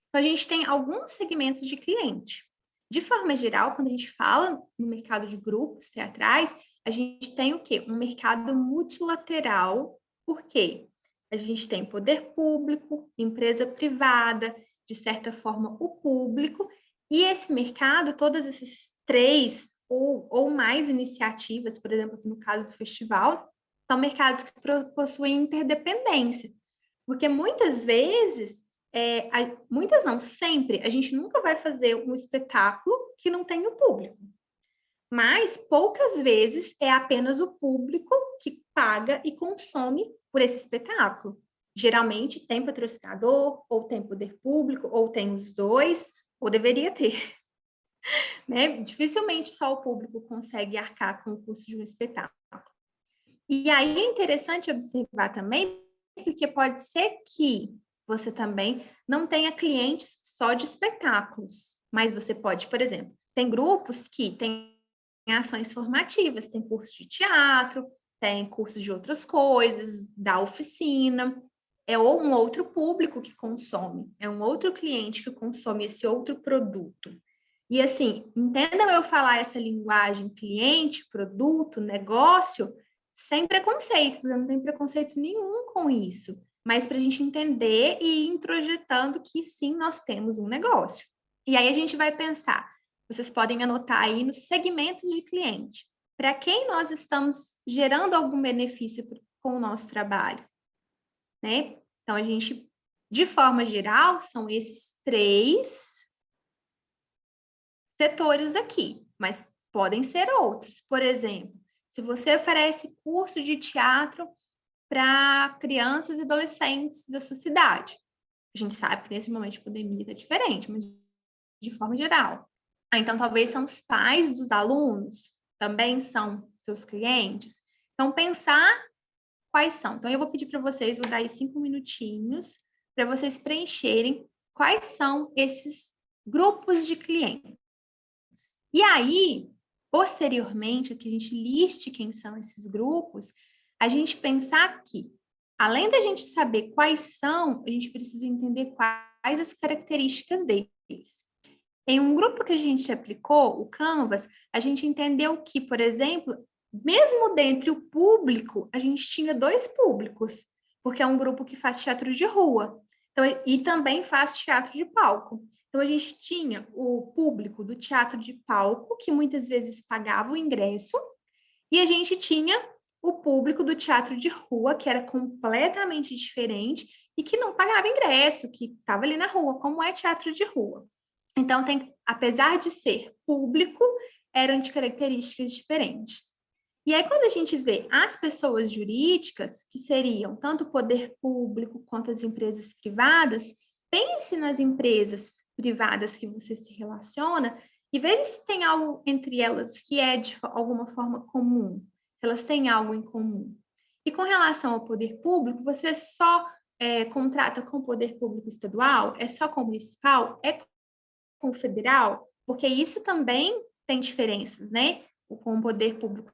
Então, a gente tem alguns segmentos de cliente. De forma geral, quando a gente fala no mercado de grupos teatrais, a gente tem o quê? Um mercado multilateral. Por quê? A gente tem poder público, empresa privada, de certa forma, o público, e esse mercado, todas esses 3 ou mais iniciativas, por exemplo, no caso do festival, são mercados que possuem interdependência, porque muitas vezes, muitas não, sempre, a gente nunca vai fazer um espetáculo que não tenha o público, mas poucas vezes é apenas o público que paga e consome por esse espetáculo. Geralmente tem patrocinador, ou tem poder público, ou tem os dois, ou deveria ter. Né? Dificilmente só o público consegue arcar com o custo de um espetáculo. E aí é interessante observar também, porque pode ser que você também não tenha clientes só de espetáculos, mas você pode, por exemplo, tem grupos que têm ações formativas, tem curso de teatro, tem curso de outras coisas, da oficina, é um outro público que consome, é um outro cliente que consome esse outro produto. E assim, entendam eu falar essa linguagem cliente, produto, negócio, sem preconceito, porque eu não tenho preconceito nenhum com isso, mas para a gente entender e ir introjetando que sim, nós temos um negócio. E aí a gente vai pensar, vocês podem anotar aí nos segmentos de cliente, para quem nós estamos gerando algum benefício com o nosso trabalho. Né? Então, a gente, de forma geral, são esses 3 setores aqui, mas podem ser outros. Por exemplo, se você oferece curso de teatro para crianças e adolescentes da sua cidade, a gente sabe que nesse momento de pandemia está diferente, mas de forma geral. Então, talvez são os pais dos alunos, também são seus clientes. Então, pensar quais são. Então, eu vou pedir para vocês, vou dar aí 5 minutinhos para vocês preencherem quais são esses grupos de clientes. E aí, posteriormente, que a gente liste quem são esses grupos, a gente pensar que, além da gente saber quais são, a gente precisa entender quais as características deles. Em um grupo que a gente aplicou, o Canvas, a gente entendeu que, por exemplo, mesmo dentre o público, a gente tinha 2 públicos, porque é um grupo que faz teatro de rua, então, e também faz teatro de palco. Então, a gente tinha o público do teatro de palco, que muitas vezes pagava o ingresso, e a gente tinha o público do teatro de rua, que era completamente diferente, e que não pagava ingresso, que estava ali na rua, como é teatro de rua. Então, apesar de ser público, eram de características diferentes. E aí, quando a gente vê as pessoas jurídicas, que seriam tanto o poder público quanto as empresas privadas, pense nas empresas privadas que você se relaciona e veja se tem algo entre elas que é de alguma forma comum, se elas têm algo em comum. E com relação ao poder público, você só contrata com o poder público estadual? É só com o municipal? É com o federal? Porque isso também tem diferenças, né? Com o poder público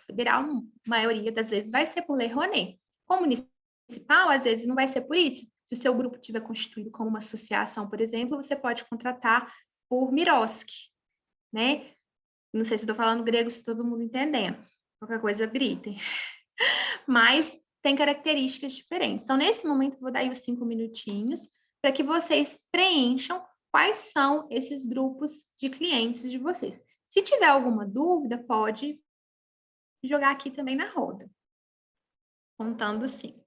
federal, a maioria das vezes vai ser por lei Rouanet. Com o municipal, às vezes não vai ser por isso. Se o seu grupo tiver constituído como uma associação, por exemplo, você pode contratar por Miroski, né? Não sei se estou falando grego, se todo mundo entendendo. Qualquer coisa, gritem. Mas tem características diferentes. Então, nesse momento, vou dar aí os 5 minutinhos para que vocês preencham quais são esses grupos de clientes de vocês. Se tiver alguma dúvida, pode jogar aqui também na roda. Contando 5.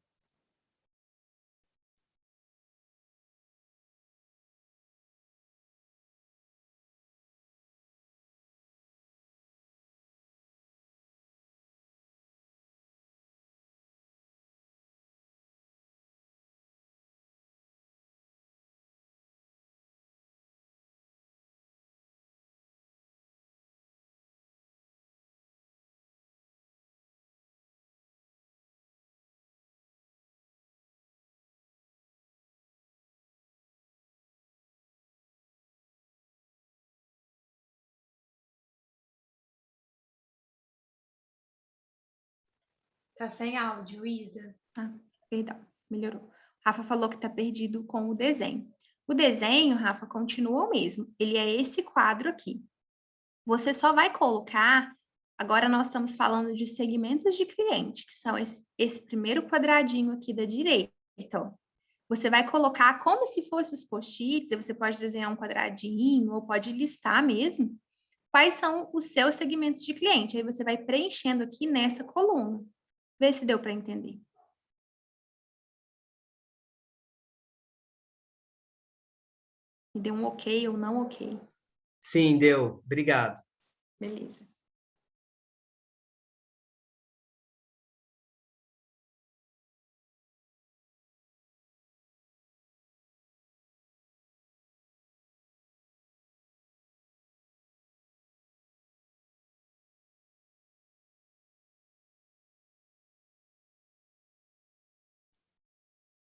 Tá sem áudio, Isa. Ah, perdão, melhorou. Rafa falou que tá perdido com o desenho. O desenho, Rafa, continua o mesmo. Ele é esse quadro aqui. Você só vai colocar... Agora nós estamos falando de segmentos de cliente, que são esse primeiro quadradinho aqui da direita. Então, você vai colocar como se fosse os post-its, você pode desenhar um quadradinho, ou pode listar mesmo, quais são os seus segmentos de cliente. Aí você vai preenchendo aqui nessa coluna. Vê se deu para entender. Me deu um ok ou não ok. Sim, deu. Obrigado. Beleza.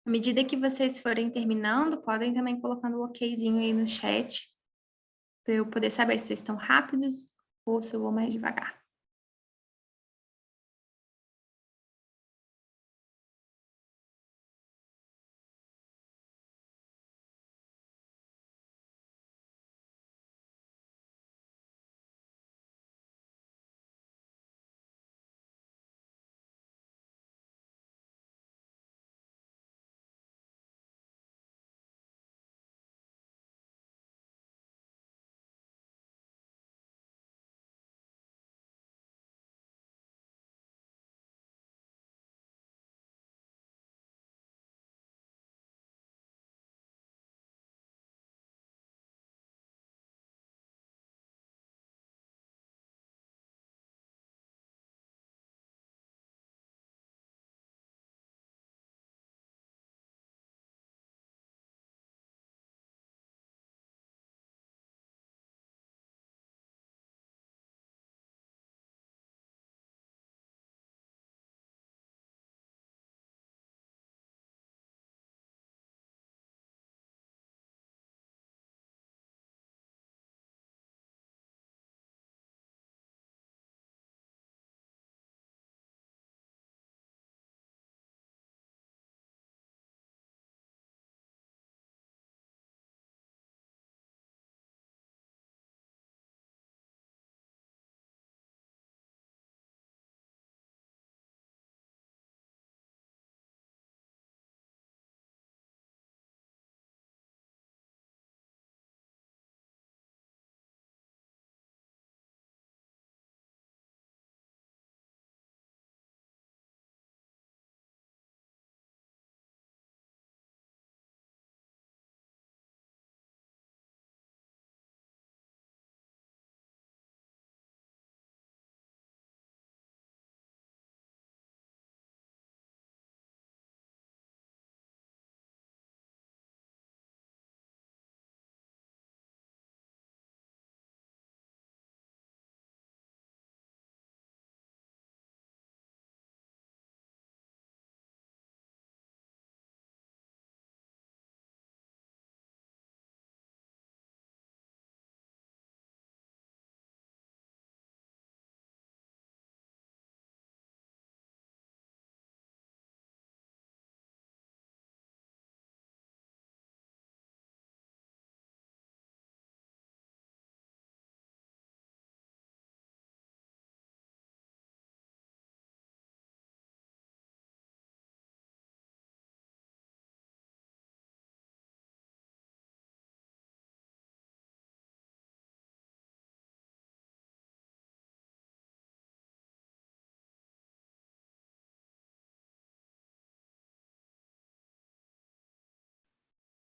À medida que vocês forem terminando, podem também colocando o okzinho aí no chat, para eu poder saber se vocês estão rápidos ou se eu vou mais devagar.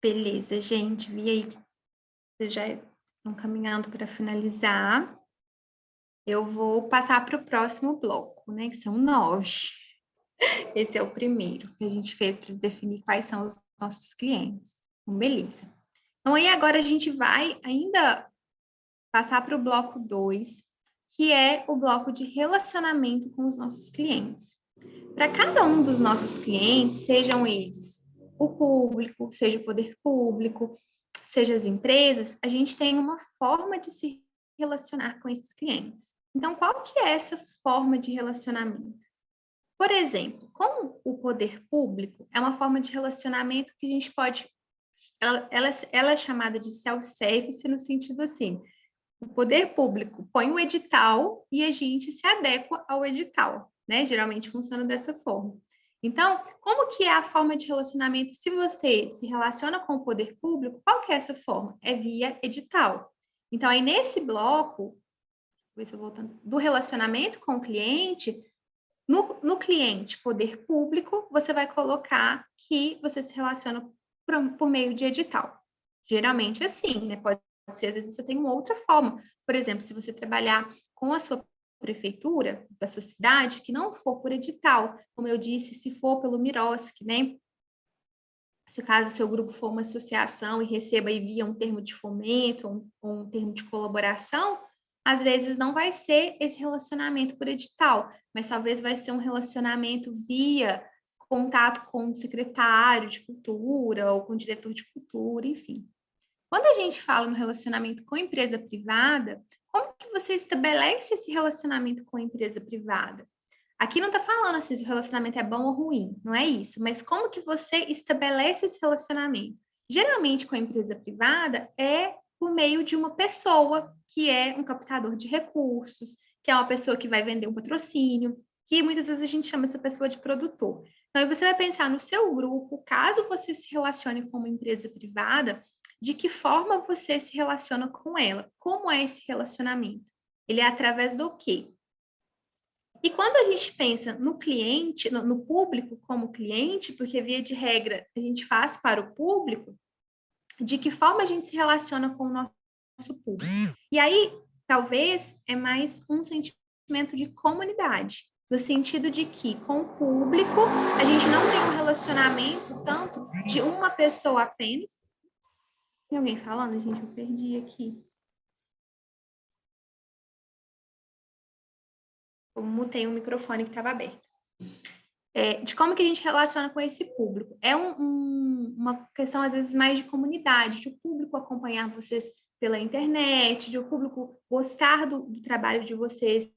Beleza, gente. Vi aí que vocês já estão caminhando para finalizar. Eu vou passar para o próximo bloco, né? Que são 9. Esse é o primeiro que a gente fez para definir quais são os nossos clientes. Então, beleza. Então, aí agora a gente vai ainda passar para o bloco 2, que é o bloco de relacionamento com os nossos clientes. Para cada um dos nossos clientes, sejam eles o público, seja o poder público, seja as empresas, a gente tem uma forma de se relacionar com esses clientes. Então, qual que é essa forma de relacionamento? Por exemplo, como o poder público é uma forma de relacionamento que a gente pode... Ela é chamada de self-service no sentido assim, o poder público põe o edital e a gente se adequa ao edital, né? Geralmente funciona dessa forma. Então, como que é a forma de relacionamento? Se você se relaciona com o poder público, qual que é essa forma? É via edital. Então, aí nesse bloco, ver se eu voltando, do relacionamento com o cliente, no cliente poder público, você vai colocar que você se relaciona por meio de edital. Geralmente é assim, né? Pode ser, às vezes você tem uma outra forma. Por exemplo, se você trabalhar com a sua prefeitura, da sua cidade, que não for por edital, como eu disse, se for pelo Mirosk, né? Se caso o seu grupo for uma associação e receba aí via um termo de fomento ou um termo de colaboração, às vezes não vai ser esse relacionamento por edital, mas talvez vai ser um relacionamento via contato com o secretário de cultura ou com o diretor de cultura, enfim. Quando a gente fala no relacionamento com empresa privada, como que você estabelece esse relacionamento com a empresa privada? Aqui não está falando assim se o relacionamento é bom ou ruim, não é isso, mas como que você estabelece esse relacionamento? Geralmente com a empresa privada é por meio de uma pessoa que é um captador de recursos, que é uma pessoa que vai vender um patrocínio, que muitas vezes a gente chama essa pessoa de produtor. Então, aí você vai pensar no seu grupo, caso você se relacione com uma empresa privada, de que forma você se relaciona com ela? Como é esse relacionamento? Ele é através do quê? E quando a gente pensa no cliente, no público como cliente, porque via de regra a gente faz para o público, de que forma a gente se relaciona com o nosso público? E aí, talvez, é mais um sentimento de comunidade, no sentido de que com o público a gente não tem um relacionamento tanto de uma pessoa apenas. Tem alguém falando? Gente, eu perdi aqui. Eu mutei o microfone que estava aberto. De como que a gente relaciona com esse público. É uma questão, às vezes, mais de comunidade, de o público acompanhar vocês pela internet, de o público gostar do trabalho de vocês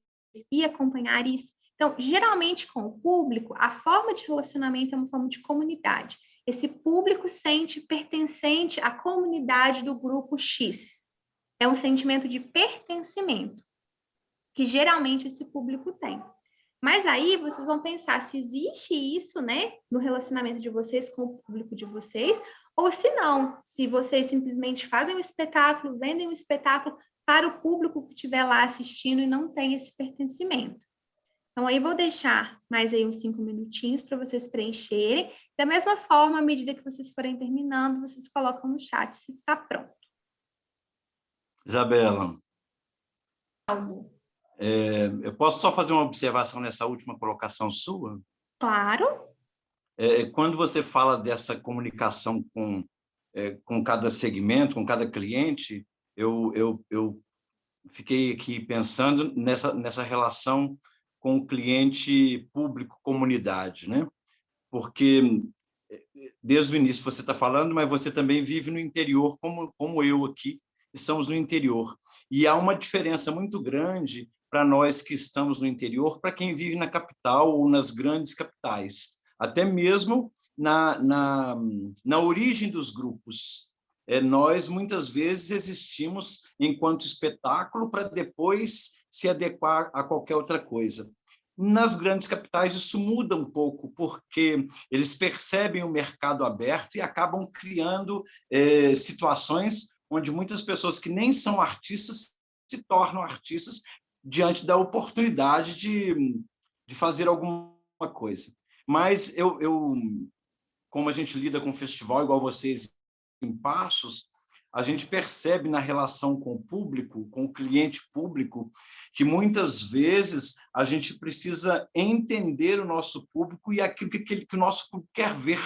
e acompanhar isso. Então, geralmente, com o público, a forma de relacionamento é uma forma de comunidade. Esse público sente pertencente à comunidade do grupo X. É um sentimento de pertencimento, que geralmente esse público tem. Mas aí vocês vão pensar se existe isso, né, no relacionamento de vocês com o público de vocês, ou se não, se vocês simplesmente fazem um espetáculo, vendem um espetáculo para o público que estiver lá assistindo e não tem esse pertencimento. Então, aí vou deixar mais aí uns 5 minutinhos para vocês preencherem. Da mesma forma, à medida que vocês forem terminando, vocês colocam no chat se está pronto. Isabela. Algo. Eu posso só fazer uma observação nessa última colocação sua? Claro. Quando você fala dessa comunicação com cada segmento, com cada cliente, eu fiquei aqui pensando nessa relação com o cliente público-comunidade, né? Porque desde o início você está falando, mas você também vive no interior, como eu aqui, estamos no interior. E há uma diferença muito grande para nós que estamos no interior, para quem vive na capital ou nas grandes capitais. Até mesmo na origem dos grupos. Nós, muitas vezes, existimos enquanto espetáculo para depois se adequar a qualquer outra coisa. Nas grandes capitais, isso muda um pouco, porque eles percebem o mercado aberto e acabam criando situações onde muitas pessoas que nem são artistas se tornam artistas diante da oportunidade de fazer alguma coisa. Mas como a gente lida com o festival, igual vocês em Passos, a gente percebe na relação com o público, com o cliente público, que muitas vezes a gente precisa entender o nosso público e aquilo que o nosso público quer ver.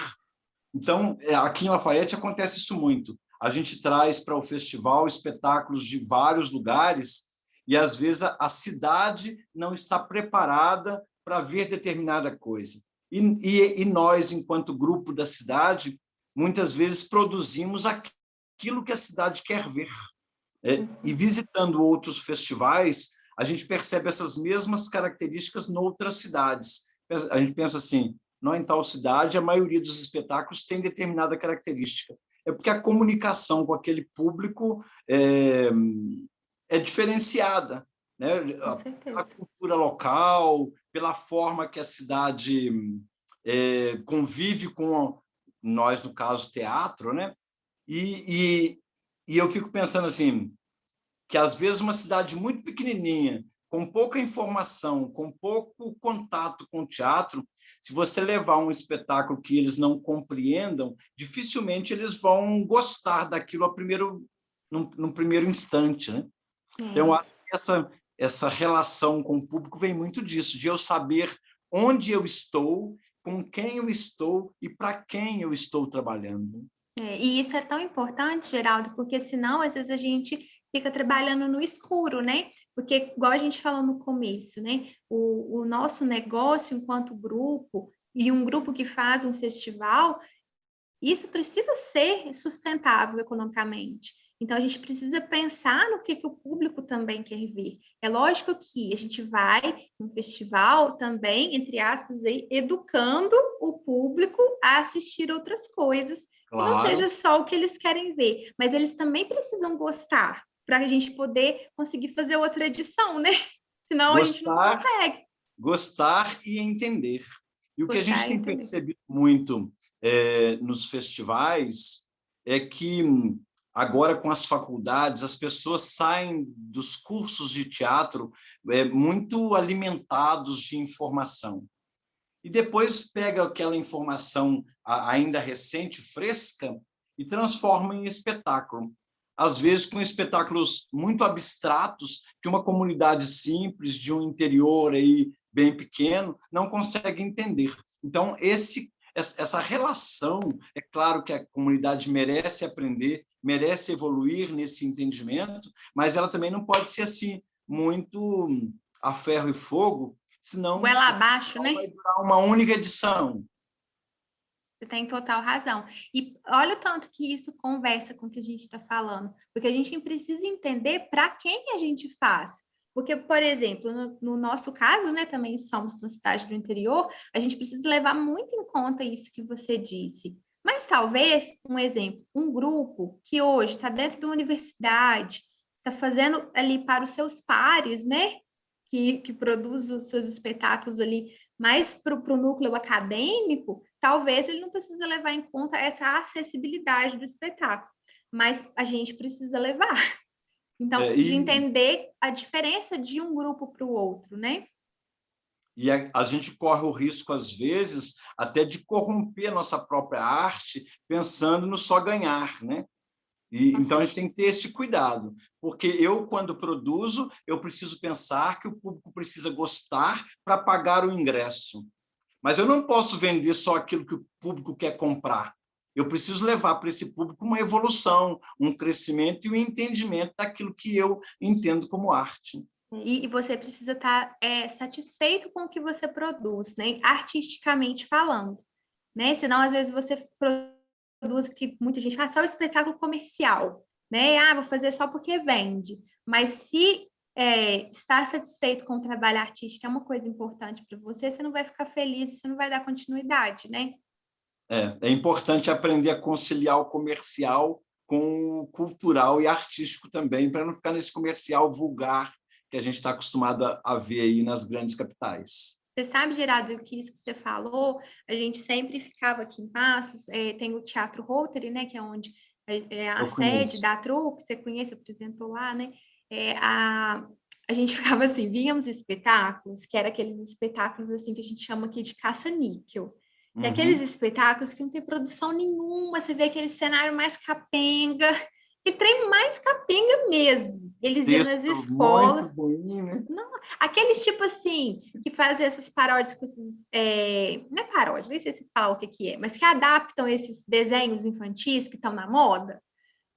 Então, aqui em Lafayette acontece isso muito. A gente traz para o festival espetáculos de vários lugares e, às vezes, a cidade não está preparada para ver determinada coisa. E nós, enquanto grupo da cidade, muitas vezes produzimos aquilo que a cidade quer ver. E visitando outros festivais, a gente percebe essas mesmas características em outras cidades. A gente pensa assim, não, em tal cidade, a maioria dos espetáculos tem determinada característica. É porque a comunicação com aquele público é diferenciada, né? Pela cultura local, pela forma que a cidade convive com nós, no caso, teatro, né? E eu fico pensando assim, que às vezes uma cidade muito pequenininha, com pouca informação, com pouco contato com o teatro, se você levar um espetáculo que eles não compreendam, dificilmente eles vão gostar daquilo num primeiro instante, né? Então, eu acho que essa relação com o público vem muito disso, de eu saber onde eu estou, com quem eu estou e para quem eu estou trabalhando. E isso é tão importante, Geraldo, porque senão, às vezes, a gente fica trabalhando no escuro, né? Porque, igual a gente falou no começo, né? O nosso negócio enquanto grupo, e um grupo que faz um festival, isso precisa ser sustentável economicamente. Então, a gente precisa pensar no que o público também quer ver. É lógico que a gente vai no festival também, entre aspas, aí, educando o público a assistir outras coisas, Claro. que não seja só o que eles querem ver, mas eles também precisam gostar, para a gente poder conseguir fazer outra edição, né? Senão a gente não consegue. Gostar e entender. E o que a gente tem percebido muito nos festivais é que agora, com as faculdades, as pessoas saem dos cursos de teatro muito alimentados de informação. E depois pega aquela informação ainda recente, fresca, e transforma em espetáculo. Às vezes com espetáculos muito abstratos, que uma comunidade simples, de um interior aí bem pequeno, não consegue entender. Então, essa relação, é claro que a comunidade merece aprender, merece evoluir nesse entendimento, mas ela também não pode ser assim, muito a ferro e fogo, senão goela abaixo, né? Vai durar uma única edição. Você tem total razão. E olha o tanto que isso conversa com o que a gente está falando, porque a gente precisa entender para quem a gente faz. Porque, por exemplo, no nosso caso, né, também somos uma cidade do interior, a gente precisa levar muito em conta isso que você disse. Mas talvez, um exemplo, um grupo que hoje está dentro de uma universidade, está fazendo ali para os seus pares, né, que produz os seus espetáculos ali mais para o núcleo acadêmico, talvez ele não precisa levar em conta essa acessibilidade do espetáculo, mas a gente precisa levar. Então, de entender a diferença de um grupo para o outro, né? E a gente corre o risco, às vezes, até de corromper a nossa própria arte, pensando no só ganhar, né? Então, a gente tem que ter esse cuidado, porque eu, quando produzo, eu preciso pensar que o público precisa gostar para pagar o ingresso. Mas eu não posso vender só aquilo que o público quer comprar. Eu preciso levar para esse público uma evolução, um crescimento e um entendimento daquilo que eu entendo como arte. E você precisa estar satisfeito com o que você produz, né? Artisticamente falando, né? Senão, às vezes, você produz que muita gente faz só o espetáculo comercial, né? Ah, vou fazer só porque vende. Mas se estar satisfeito com o trabalho artístico é uma coisa importante para você, você não vai ficar feliz, você não vai dar continuidade, né? É importante aprender a conciliar o comercial com o cultural e artístico também, para não ficar nesse comercial vulgar que a gente está acostumado a ver aí nas grandes capitais. Você sabe, Geraldo, que isso que você falou, a gente sempre ficava aqui em Passos, tem o Teatro Rotary, né, que é onde é a sede da trupe, você conhece, apresentou lá, né? A gente ficava assim, víamos espetáculos, que eram aqueles espetáculos assim que a gente chama aqui de caça-níquel. E aqueles espetáculos que não tem produção nenhuma, você vê aquele cenário mais capenga, que trem mais capenga mesmo. Eles iam nas escolas. Muito bom, né? Não, aqueles tipo assim, que fazem essas paródias com esses. Não é paródia, nem sei se fala o que é, mas que adaptam esses desenhos infantis que estão na moda,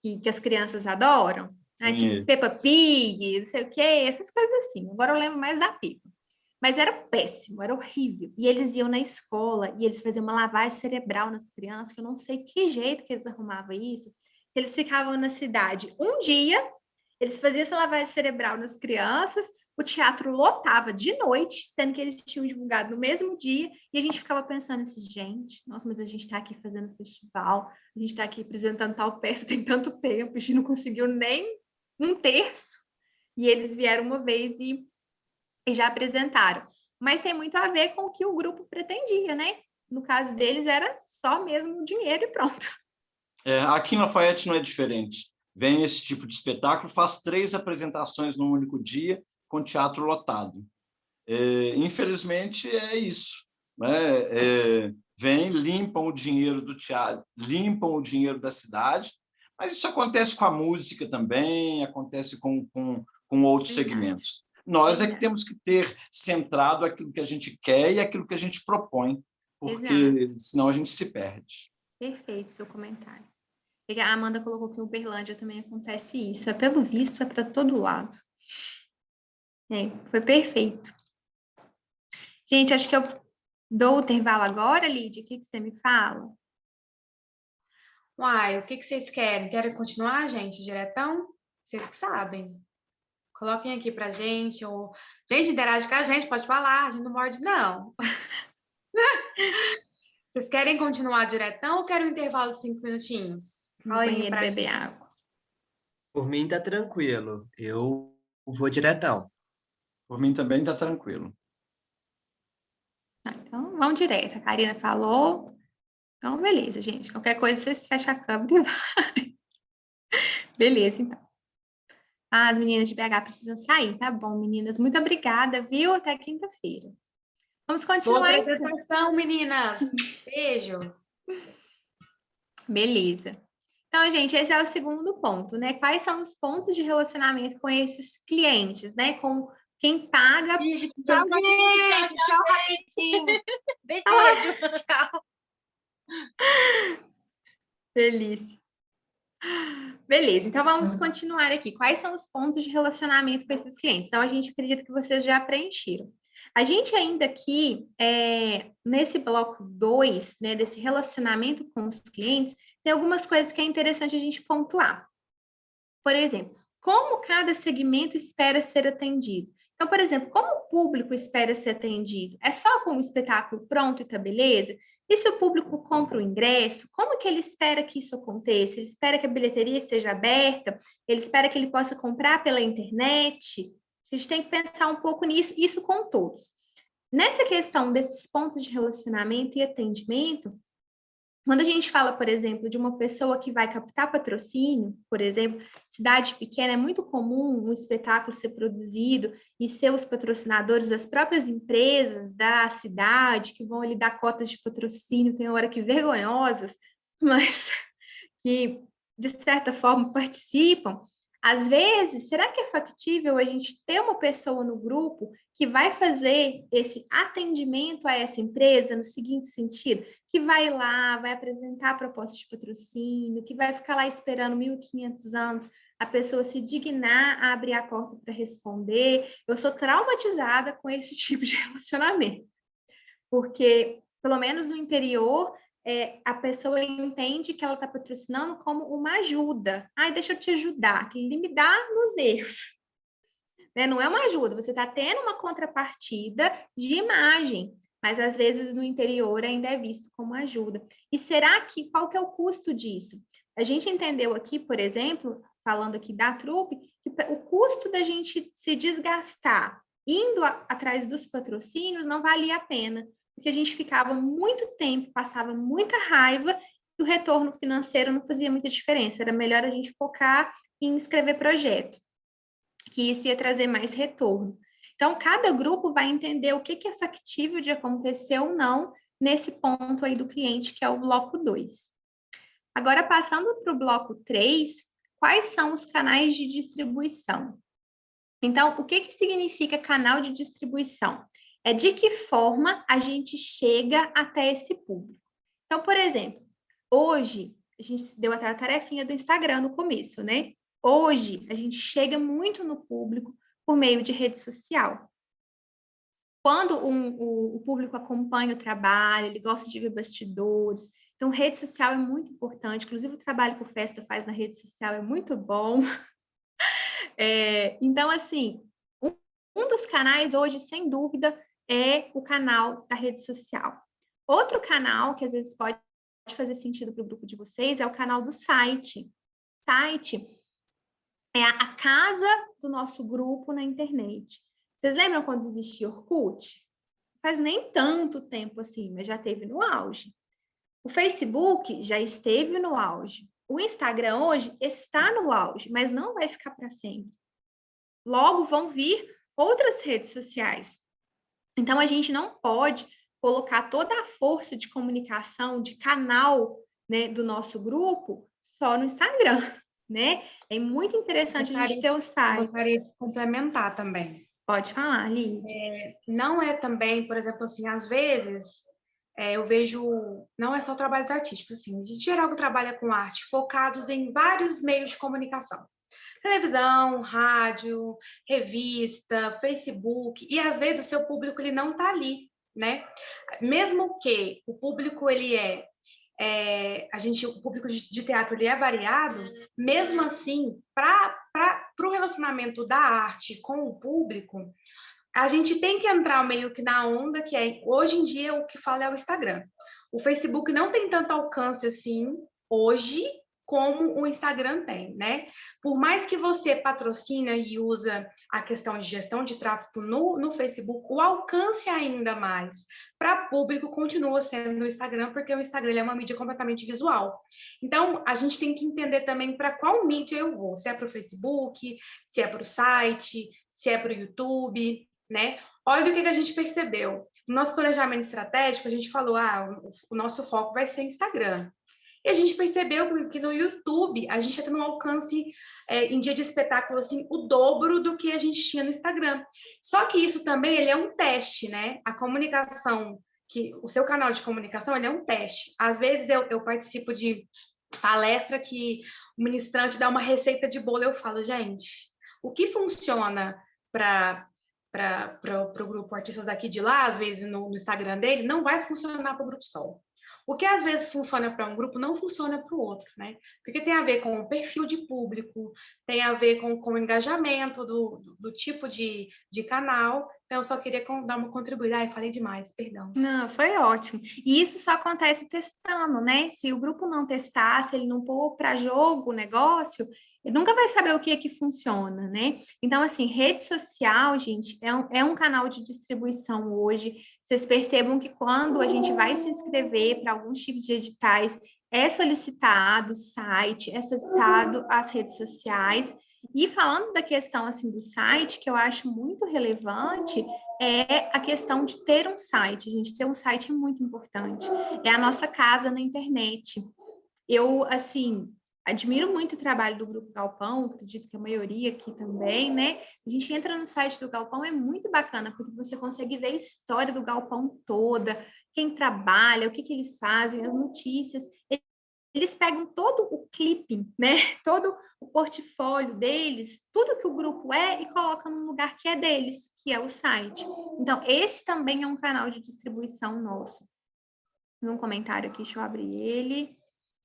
que as crianças adoram. Né? Tipo Peppa Pig, não sei o quê, essas coisas assim. Agora eu lembro mais da Peppa. Mas era péssimo, era horrível. E eles iam na escola e eles faziam uma lavagem cerebral nas crianças, que eu não sei que jeito que eles arrumavam isso. Eles ficavam na cidade um dia, eles faziam essa lavagem cerebral nas crianças, o teatro lotava de noite, sendo que eles tinham divulgado no mesmo dia, e a gente ficava pensando assim, gente, nossa, mas a gente está aqui fazendo festival, a gente está aqui apresentando tal peça tem tanto tempo, a gente não conseguiu nem um terço, e eles vieram uma vez e já apresentaram. Mas tem muito a ver com o que o grupo pretendia, né? No caso deles, era só mesmo o dinheiro e pronto. Aqui na Lafayette não é diferente. Vem esse tipo de espetáculo, faz 3 apresentações num único dia, com teatro lotado. Infelizmente, é isso. Né? Vem, limpam o dinheiro do teatro, limpam o dinheiro da cidade, mas isso acontece com a música também, acontece com outros segmentos. Nós é que temos que ter centrado aquilo que a gente quer e aquilo que a gente propõe, porque senão a gente se perde. Perfeito, seu comentário. A Amanda colocou que em Uberlândia também acontece isso. Pelo visto, é para todo lado. Foi perfeito. Gente, acho que eu dou o intervalo agora, Lídia. O que você me fala? Uai, o que vocês querem? Querem continuar, gente, diretão? Vocês que sabem. Coloquem aqui pra gente. Gente, interage com a gente, pode falar. A gente não morde, não. Vocês querem continuar diretão ou querem um intervalo de 5 minutinhos? Fala aí pra beber água. Por mim tá tranquilo. Eu vou diretão. Por mim também tá tranquilo. Então, vamos direto. A Karina falou. Então, beleza, gente. Qualquer coisa, vocês fecham a câmera e vai. Beleza, então. As meninas de BH precisam sair, tá bom, meninas? Muito obrigada, viu? Até quinta-feira. Vamos continuar. Boa apresentação, meninas. Beijo. Beleza. Então, gente, esse é o segundo ponto, né? Quais são os pontos de relacionamento com esses clientes, né? Com quem paga. Beijo, tchau, gente. Tchau, Raquel. Beijo. Tchau. Delícia. Beleza, então vamos continuar aqui. Quais são os pontos de relacionamento com esses clientes? Então, a gente acredita que vocês já preencheram. A gente ainda aqui, nesse bloco 2, né, desse relacionamento com os clientes, tem algumas coisas que é interessante a gente pontuar. Por exemplo, como cada segmento espera ser atendido? Então, por exemplo, como o público espera ser atendido? É só com o espetáculo pronto e tá beleza? E se o público compra o ingresso, como que ele espera que isso aconteça? Ele espera que a bilheteria esteja aberta? Ele espera que ele possa comprar pela internet? A gente tem que pensar um pouco nisso, isso com todos. Nessa questão desses pontos de relacionamento e atendimento, quando a gente fala, por exemplo, de uma pessoa que vai captar patrocínio, por exemplo, cidade pequena, é muito comum um espetáculo ser produzido e seus patrocinadores, as próprias empresas da cidade, que vão lhe dar cotas de patrocínio, tem hora que vergonhosas, mas que, de certa forma, participam. Às vezes, será que é factível a gente ter uma pessoa no grupo que vai fazer esse atendimento a essa empresa no seguinte sentido? Que vai lá, vai apresentar a proposta de patrocínio, que vai ficar lá esperando 1.500 anos a pessoa se dignar a abrir a porta para responder. Eu sou traumatizada com esse tipo de relacionamento, porque, pelo menos no interior, a pessoa entende que ela está patrocinando como uma ajuda. Ai, deixa eu te ajudar, que ele me dá nos erros. Né? Não é uma ajuda, você está tendo uma contrapartida de imagem, mas às vezes no interior ainda é visto como ajuda. E será que, qual que é o custo disso? A gente entendeu aqui, por exemplo, falando aqui da trupe, que o custo da gente se desgastar indo atrás dos patrocínios não valia a pena, porque a gente ficava muito tempo, passava muita raiva e o retorno financeiro não fazia muita diferença. Era melhor a gente focar em escrever projeto, que isso ia trazer mais retorno. Então, cada grupo vai entender o que é factível de acontecer ou não nesse ponto aí do cliente, que é o bloco 2. Agora, passando para o bloco 3, quais são os canais de distribuição? Então, o que significa canal de distribuição? É de que forma a gente chega até esse público. Então, por exemplo, hoje, a gente deu até a tarefinha do Instagram no começo, né? Hoje, a gente chega muito no público por meio de rede social. Quando o público acompanha o trabalho, ele gosta de ver bastidores, então rede social é muito importante, inclusive o trabalho que o Festa faz na rede social é muito bom. Então, assim, um dos canais hoje, sem dúvida, é o canal da rede social. Outro canal que às vezes pode fazer sentido para o grupo de vocês é o canal do site. Site é a casa do nosso grupo na internet. Vocês lembram quando existia Orkut? Faz nem tanto tempo assim, mas já teve no auge. O Facebook já esteve no auge. O Instagram hoje está no auge, mas não vai ficar para sempre. Logo vão vir outras redes sociais. Então, a gente não pode colocar toda a força de comunicação, de canal, né, do nosso grupo só no Instagram, né? É muito interessante a gente ter o site. Gostaria de complementar também. Pode falar, Lídia. Não é também, por exemplo, assim, às vezes eu vejo, não é só trabalhos artísticos, assim, de geral que trabalha com arte, focados em vários meios de comunicação. Televisão, rádio, revista, Facebook, e às vezes o seu público ele não está ali, né? Mesmo que o público ele o público de teatro ele é variado, mesmo assim, para o relacionamento da arte com o público, a gente tem que entrar meio que na onda que hoje em dia o que fala é o Instagram. O Facebook não tem tanto alcance assim hoje como o Instagram tem, né? Por mais que você patrocina e usa a questão de gestão de tráfego no Facebook, o alcance ainda mais para público continua sendo o Instagram, porque o Instagram ele é uma mídia completamente visual. Então, a gente tem que entender também para qual mídia eu vou, se é para o Facebook, se é para o site, se é para o YouTube, né? Olha o que a gente percebeu. No nosso planejamento estratégico, a gente falou, o nosso foco vai ser Instagram. E a gente percebeu que no YouTube a gente está tendo um alcance em dia de espetáculo assim, o dobro do que a gente tinha no Instagram. Só que isso também ele é um teste, né? A comunicação, o seu canal de comunicação ele é um teste. Às vezes eu participo de palestra que o ministrante dá uma receita de bolo, eu falo, gente, o que funciona para o grupo Artistas Daqui de Lá, às vezes no Instagram dele, não vai funcionar para o Grupo Sol. O que às vezes funciona para um grupo não funciona para o outro, né? Porque tem a ver com o perfil de público, tem a ver com o engajamento do tipo de canal. Então, eu só queria dar uma contribuída. Ai, falei demais, perdão. Não, foi ótimo. E isso só acontece testando, né? Se o grupo não testar, se ele não pôr para jogo o negócio, ele nunca vai saber o que é que funciona, né? Então, assim, rede social, gente, é um canal de distribuição hoje. Vocês percebam que quando a gente vai se inscrever para alguns tipos de editais, é solicitado o site, é solicitado as redes sociais. E falando da questão assim do site, que eu acho muito relevante, é a questão de ter um site. Gente, ter um site é muito importante. É a nossa casa na internet. Eu, assim, admiro muito o trabalho do Grupo Galpão, acredito que a maioria aqui também, né? A gente entra no site do Galpão, é muito bacana, porque você consegue ver a história do Galpão toda, quem trabalha, o que eles fazem, as notícias. Eles pegam todo o clipping, né? Todo o portfólio deles, tudo que o grupo é, e colocam num lugar que é deles, que é o site. Então, esse também é um canal de distribuição nosso. Num comentário aqui, deixa eu abrir ele.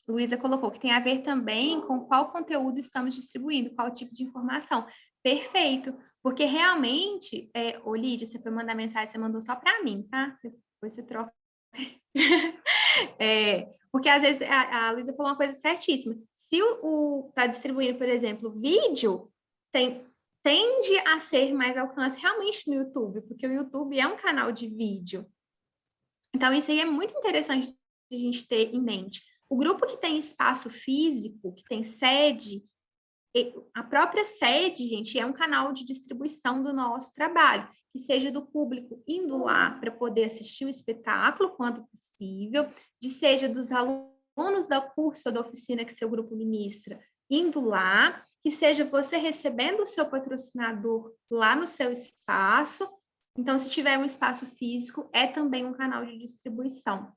Luísa colocou que tem a ver também com qual conteúdo estamos distribuindo, qual tipo de informação. Perfeito, porque realmente, Lídia, você foi mandar mensagem, você mandou só para mim, tá? Depois você troca. Porque às vezes a Luísa falou uma coisa certíssima. Se tá distribuindo, por exemplo, vídeo, tende a ser mais alcance realmente no YouTube, porque o YouTube é um canal de vídeo. Então, isso aí é muito interessante de a gente ter em mente. O grupo que tem espaço físico, que tem sede, a própria sede, gente, é um canal de distribuição do nosso trabalho, que seja do público indo lá para poder assistir o espetáculo, quando possível, seja dos alunos do curso ou da oficina que seu grupo ministra, indo lá, que seja você recebendo o seu patrocinador lá no seu espaço. Então, se tiver um espaço físico, é também um canal de distribuição.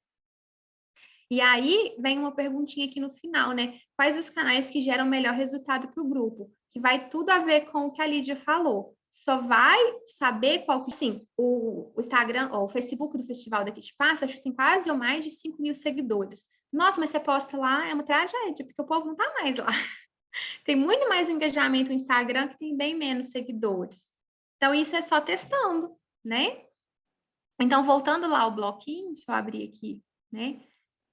E aí, vem uma perguntinha aqui no final, né? Quais os canais que geram melhor resultado para o grupo? Que vai tudo a ver com o que a Lídia falou. Só vai saber qual que... Sim, o Instagram, ou o Facebook do Festival Daqui de Passa, acho que tem quase ou mais de 5 mil seguidores. Nossa, mas você posta lá, é uma tragédia, porque o povo não tá mais lá. Tem muito mais engajamento no Instagram, que tem bem menos seguidores. Então, isso é só testando, né? Então, voltando lá ao bloquinho, deixa eu abrir aqui, né?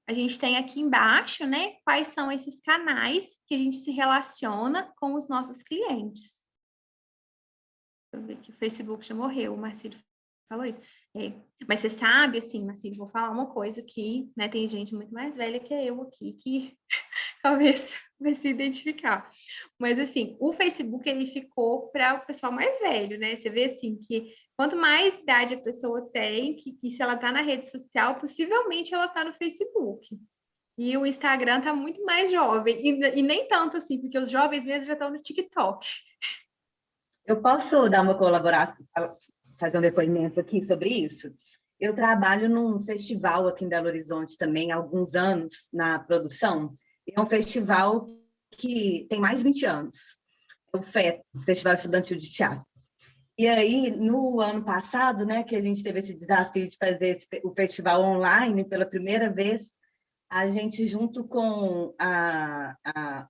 A gente tem aqui embaixo, né? Quais são esses canais que a gente se relaciona com os nossos clientes. Deixa eu ver que o Facebook já morreu, o Marcílio falou isso. Mas você sabe, assim, Marcílio, vou falar uma coisa que, né? Tem gente muito mais velha que eu aqui, que talvez vai se identificar. Mas, assim, o Facebook, ele ficou para o pessoal mais velho, né? Você vê, assim, que quanto mais idade a pessoa tem, que se ela está na rede social, possivelmente ela está no Facebook. E o Instagram está muito mais jovem. E nem tanto, assim, porque os jovens mesmo já estão no TikTok. Eu posso dar uma colaboração, fazer um depoimento aqui sobre isso? Eu trabalho num festival aqui em Belo Horizonte também há alguns anos na produção. É um festival que tem mais de 20 anos. É o FET, Festival Estudantil de Teatro. E aí, no ano passado, né, que a gente teve esse desafio de fazer o festival online pela primeira vez, a gente, junto com as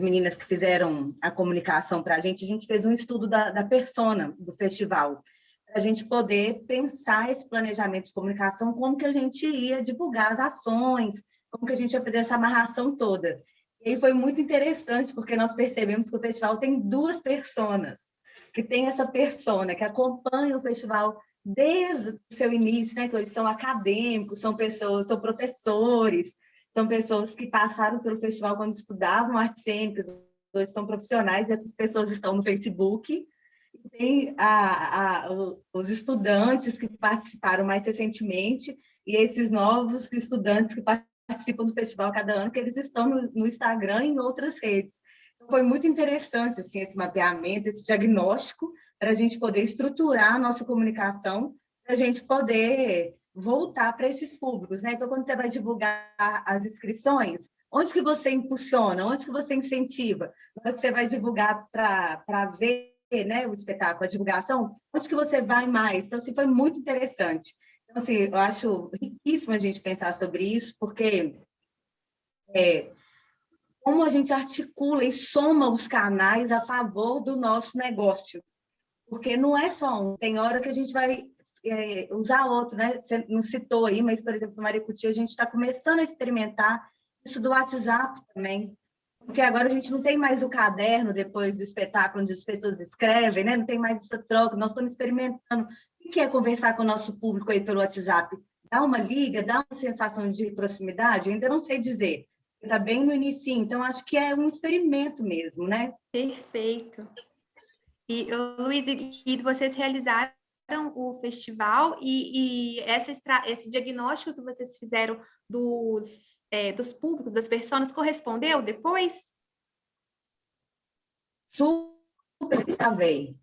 meninas que fizeram a comunicação para a gente fez um estudo da persona do festival, para a gente poder pensar esse planejamento de comunicação, como que a gente ia divulgar as ações, como que a gente ia fazer essa amarração toda. E aí foi muito interessante, porque nós percebemos que o festival tem duas personas, que tem essa persona que acompanha o festival desde o seu início, né? Que hoje são acadêmicos, são pessoas, são professores, são pessoas que passaram pelo festival quando estudavam artes cênicas, hoje são profissionais, e essas pessoas estão no Facebook. Tem os estudantes que participaram mais recentemente e esses novos estudantes que participam do festival cada ano, que eles estão no Instagram e em outras redes. Então, foi muito interessante assim, esse mapeamento, esse diagnóstico, para a gente poder estruturar a nossa comunicação, para a gente poder voltar para esses públicos, né? Então, quando você vai divulgar as inscrições, onde que você impulsiona, onde que você incentiva? Quando você vai divulgar para ver, né, o espetáculo, a divulgação, onde que você vai mais? Então, assim, foi muito interessante. Então, assim, eu acho riquíssimo a gente pensar sobre isso, porque como a gente articula e soma os canais a favor do nosso negócio. Porque não é só um, tem hora que a gente vai usar outro, né? Você não citou aí, mas, por exemplo, no Maricuti, a gente está começando a experimentar isso do WhatsApp também. Porque agora a gente não tem mais o caderno depois do espetáculo, onde as pessoas escrevem, né? Não tem mais essa troca, nós estamos experimentando. O que é conversar com o nosso público aí pelo WhatsApp? Dá uma liga, dá uma sensação de proximidade? Eu ainda não sei dizer. Está bem no início, então acho que é um experimento mesmo, né? Perfeito. E, Luiz, e vocês realizaram o festival e esse diagnóstico que vocês fizeram dos públicos, das pessoas, correspondeu depois? Super travei.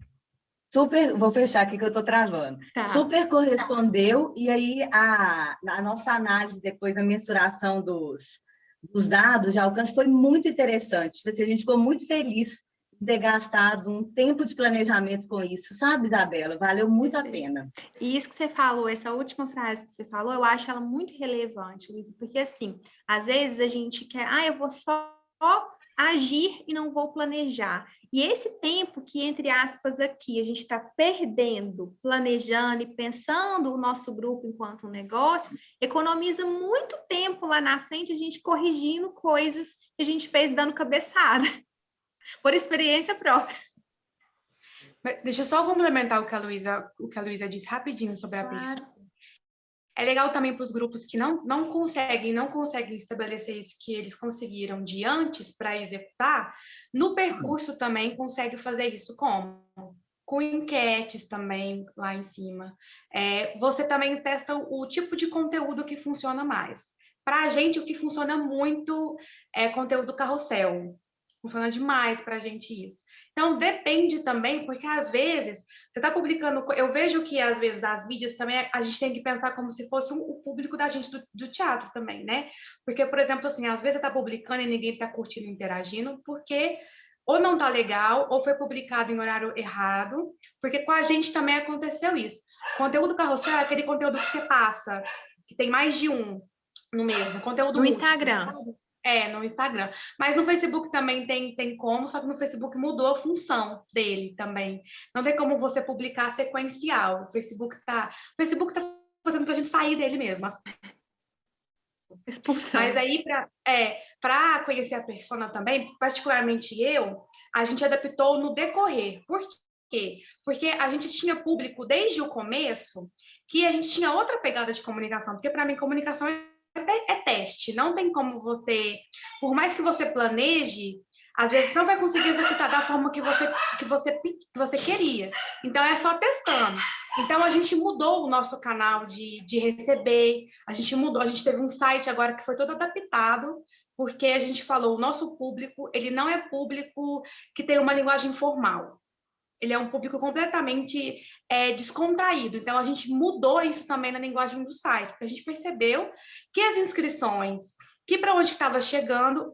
Super, vou fechar aqui que eu estou travando. Tá. Super correspondeu, e aí a nossa análise depois da mensuração dos dados de alcance foi muito interessante. A gente ficou muito feliz de ter gastado um tempo de planejamento com isso, sabe, Isabela? Valeu muito a pena. E isso que você falou, essa última frase que você falou, eu acho ela muito relevante, Luiz, porque assim, às vezes a gente quer, eu vou só agir e não vou planejar. E esse tempo que, entre aspas, aqui a gente está perdendo, planejando e pensando o nosso grupo enquanto um negócio, economiza muito tempo lá na frente a gente corrigindo coisas que a gente fez dando cabeçada, por experiência própria. Deixa eu só complementar o que a Luísa disse rapidinho sobre a persona. É legal também para os grupos que não conseguem estabelecer isso que eles conseguiram de antes para executar, no percurso também consegue fazer isso como? Com enquetes também lá em cima. Você também testa o tipo de conteúdo que funciona mais. Para a gente, o que funciona muito é conteúdo carrossel. Funciona demais para a gente isso. Então, depende também, porque às vezes, você está publicando... Eu vejo que, às vezes, as mídias também, a gente tem que pensar como se fosse o público da gente do teatro também, né? Porque, por exemplo, assim, às vezes você está publicando e ninguém está curtindo, interagindo, porque ou não está legal, ou foi publicado em horário errado, porque com a gente também aconteceu isso. Conteúdo carrossel é aquele conteúdo que você passa, que tem mais de um no mesmo. Conteúdo no Instagram. no Instagram. Mas no Facebook também tem como, só que no Facebook mudou a função dele também. Não tem como você publicar sequencial. O Facebook tá fazendo pra gente sair dele mesmo. Expulsão. Mas aí, para conhecer a persona também, particularmente a gente adaptou no decorrer. Por quê? Porque a gente tinha público desde o começo que a gente tinha outra pegada de comunicação. Porque, para mim, comunicação é teste. Não tem como você... Por mais que você planeje, às vezes não vai conseguir executar da forma que você queria. Então, é só testando. Então, a gente mudou o nosso canal de receber, a gente teve um site agora que foi todo adaptado, porque a gente falou, o nosso público, ele não é público que tem uma linguagem formal. Ele é um público completamente descontraído. Então, a gente mudou isso também na linguagem do site, porque a gente percebeu que as inscrições, que para onde estava chegando,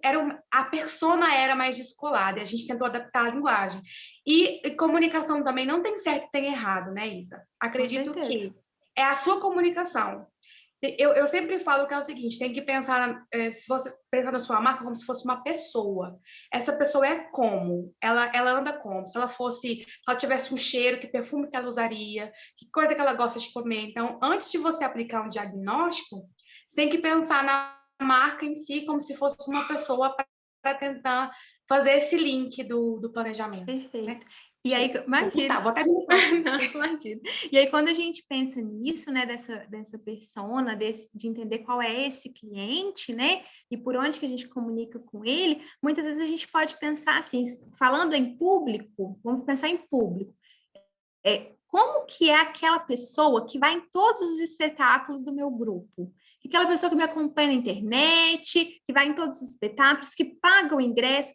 a persona era mais descolada, e a gente tentou adaptar a linguagem. E comunicação também não tem certo e tem errado, né, Isa? Acredito que é a sua comunicação. Eu sempre falo que é o seguinte, tem que pensar, se você pensar na sua marca como se fosse uma pessoa. Essa pessoa é como? Ela anda como? Se ela tivesse um cheiro, que perfume que ela usaria, que coisa que ela gosta de comer. Então, antes de você aplicar um diagnóstico, você tem que pensar na marca em si como se fosse uma pessoa para tentar fazer esse link do planejamento. Perfeito. Né? E aí, imagina. Vou até me Não, imagina. E aí, quando a gente pensa nisso, né, dessa persona, de entender qual é esse cliente, né, e por onde que a gente comunica com ele, muitas vezes a gente pode pensar assim, falando em público, vamos pensar em público. Como que é aquela pessoa que vai em todos os espetáculos do meu grupo? Aquela pessoa que me acompanha na internet, que vai em todos os espetáculos, que paga o ingresso.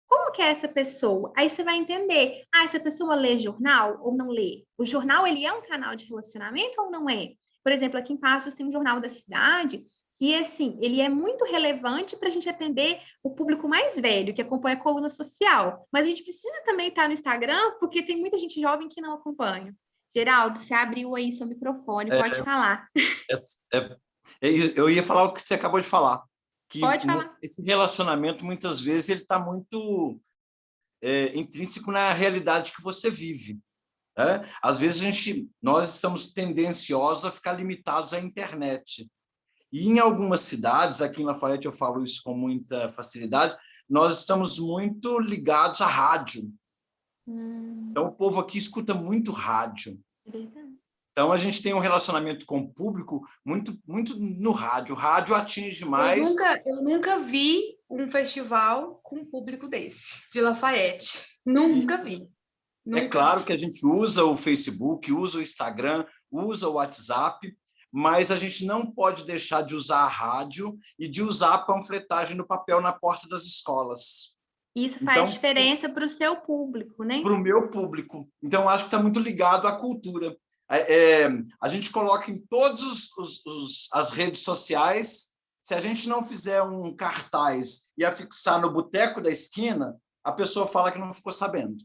Como que é essa pessoa? Aí você vai entender, essa pessoa lê jornal ou não lê? O jornal, ele é um canal de relacionamento ou não é? Por exemplo, aqui em Passos tem um jornal da cidade e, assim, ele é muito relevante para a gente atender o público mais velho, que acompanha a coluna social. Mas a gente precisa também estar no Instagram, porque tem muita gente jovem que não acompanha. Geraldo, você abriu aí seu microfone, pode falar. Eu ia falar o que você acabou de falar. Que pode falar. Esse relacionamento, muitas vezes, ele está muito intrínseco na realidade que você vive. Né? Às vezes, nós estamos tendenciosos a ficar limitados à internet. E em algumas cidades, aqui em Lafayette eu falo isso com muita facilidade, nós estamos muito ligados à rádio. Então, o povo aqui escuta muito rádio. Então, a gente tem um relacionamento com o público muito no rádio. O rádio atinge mais... Eu nunca vi um festival com um público desse, de Lafayette. Nunca vi. É claro que a gente usa o Facebook, usa o Instagram, usa o WhatsApp, mas a gente não pode deixar de usar a rádio e de usar a panfletagem no papel na porta das escolas. Isso faz diferença para o seu público, né? Para o meu público. Então, acho que está muito ligado à cultura. A gente coloca em todas as redes sociais, se a gente não fizer um cartaz e afixar no boteco da esquina, a pessoa fala que não ficou sabendo.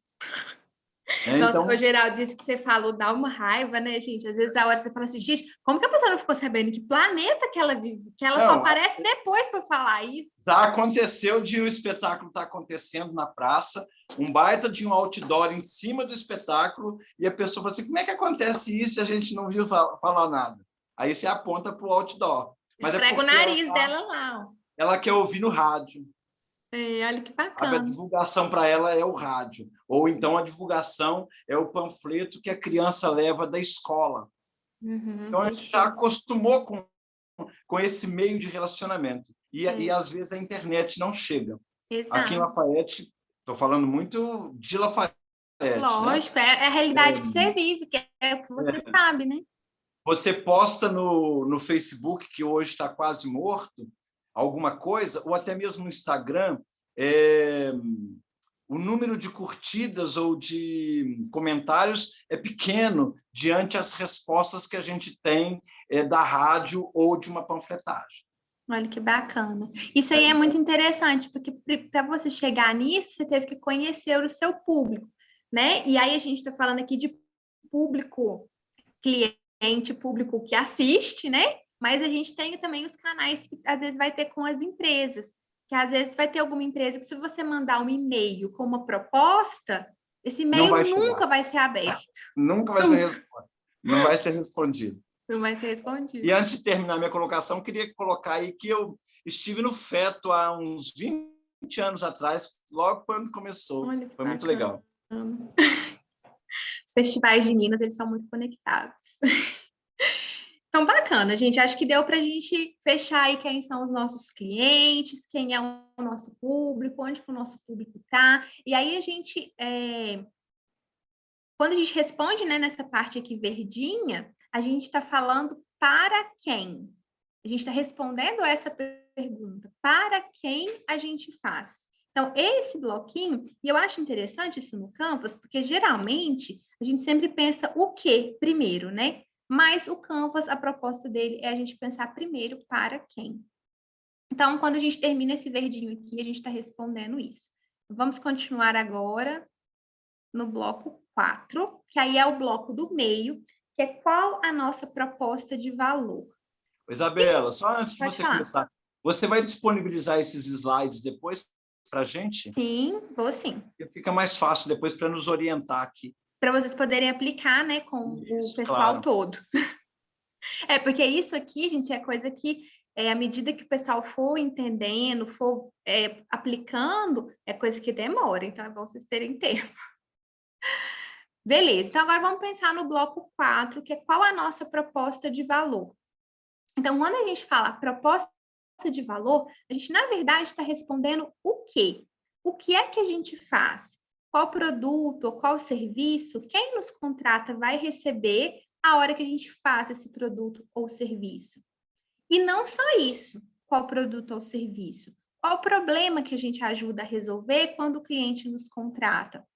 Nossa, então... o Geraldo disse que você falou, dá uma raiva, né, gente? Às vezes a hora você fala assim, gente, como que a pessoa não ficou sabendo que planeta que ela vive? Que ela só aparece depois para falar isso. Já aconteceu de o espetáculo estar acontecendo na praça, um baita de um outdoor em cima do espetáculo, e a pessoa fala assim, como é que acontece isso e a gente não viu falar nada? Aí você aponta para o outdoor. Mas esfrega o nariz dela lá. Ó. Ela quer ouvir no rádio. Olha que bacana. A divulgação para ela é o rádio. Ou então a divulgação é o panfleto que a criança leva da escola. Então a gente já acostumou com esse meio de relacionamento. E às vezes a internet não chega. Exato. Aqui em Lafayette, estou falando muito de Lafayette. Lógico, né? É a realidade que você vive, que é o que você sabe, né? Você posta no Facebook, que hoje está quase morto, alguma coisa, ou até mesmo no Instagram, o número de curtidas ou de comentários é pequeno diante as respostas que a gente tem da rádio ou de uma panfletagem. Olha que bacana. Isso aí é muito interessante, porque para você chegar nisso, você teve que conhecer o seu público, né? E aí a gente está falando aqui de público cliente, público que assiste, né? Mas a gente tem também os canais que às vezes vai ter com as empresas, que às vezes vai ter alguma empresa que se você mandar um e-mail com uma proposta, esse Não e-mail vai nunca chegar. vai ser aberto. Nunca vai ser respondido. Não vai ser respondido. Não vai ser respondido. E antes de terminar minha colocação, queria colocar aí que eu estive no FETO há uns 20 anos atrás, logo quando começou. Olha que Foi muito bacana. legal. Os festivais de Minas, eles são muito conectados. Então, bacana, gente. Acho que deu para a gente fechar aí quem são os nossos clientes, quem é o nosso público, onde que o nosso público está. E aí a gente, quando a gente responde, né, nessa parte aqui verdinha, a gente está falando para quem? A gente está respondendo essa pergunta. Para quem a gente faz? Então, esse bloquinho, e eu acho interessante isso no Canvas, porque geralmente a gente sempre pensa o quê primeiro, né? Mas o Canvas, a proposta dele é a gente pensar primeiro para quem. Então, quando a gente termina esse verdinho aqui, a gente está respondendo isso. Vamos continuar agora no bloco 4, que aí é o bloco do meio, que é qual a nossa proposta de valor. Isabela, só antes de Pode você falar. começar, você vai disponibilizar esses slides depois para a gente? Sim, vou sim. Porque fica mais fácil depois para nos orientar aqui. Para vocês poderem aplicar, né, com Isso, o pessoal claro. todo. Porque isso aqui, gente, é coisa que, à medida que o pessoal for entendendo, for aplicando, é coisa que demora. Então, é bom vocês terem tempo. Beleza. Então, agora vamos pensar no bloco 4, que é qual a nossa proposta de valor. Então, quando a gente fala proposta de valor, a gente, na verdade, está respondendo o quê? O que é que a gente faz? Qual produto ou qual serviço quem nos contrata vai receber a hora que a gente faz esse produto ou serviço? E não só isso, qual produto ou serviço? Qual o problema que a gente ajuda a resolver quando o cliente nos contrata?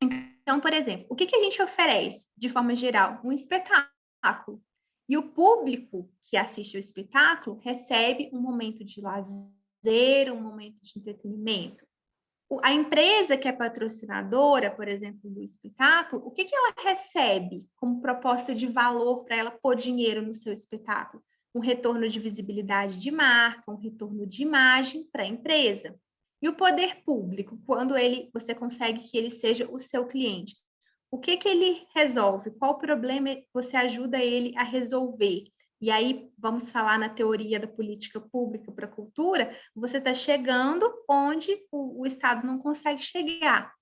Então, por exemplo, o que a gente oferece, de forma geral? Um espetáculo. E o público que assiste ao espetáculo recebe um momento de lazer, um momento de entretenimento. A empresa que é patrocinadora, por exemplo, do espetáculo, o que ela recebe como proposta de valor para ela pôr dinheiro no seu espetáculo? Um retorno de visibilidade de marca, um retorno de imagem para a empresa. E o poder público, quando você consegue que ele seja o seu cliente, o que ele resolve? Qual problema você ajuda ele a resolver? E aí, vamos falar na teoria da política pública para a cultura, você está chegando onde o Estado não consegue chegar.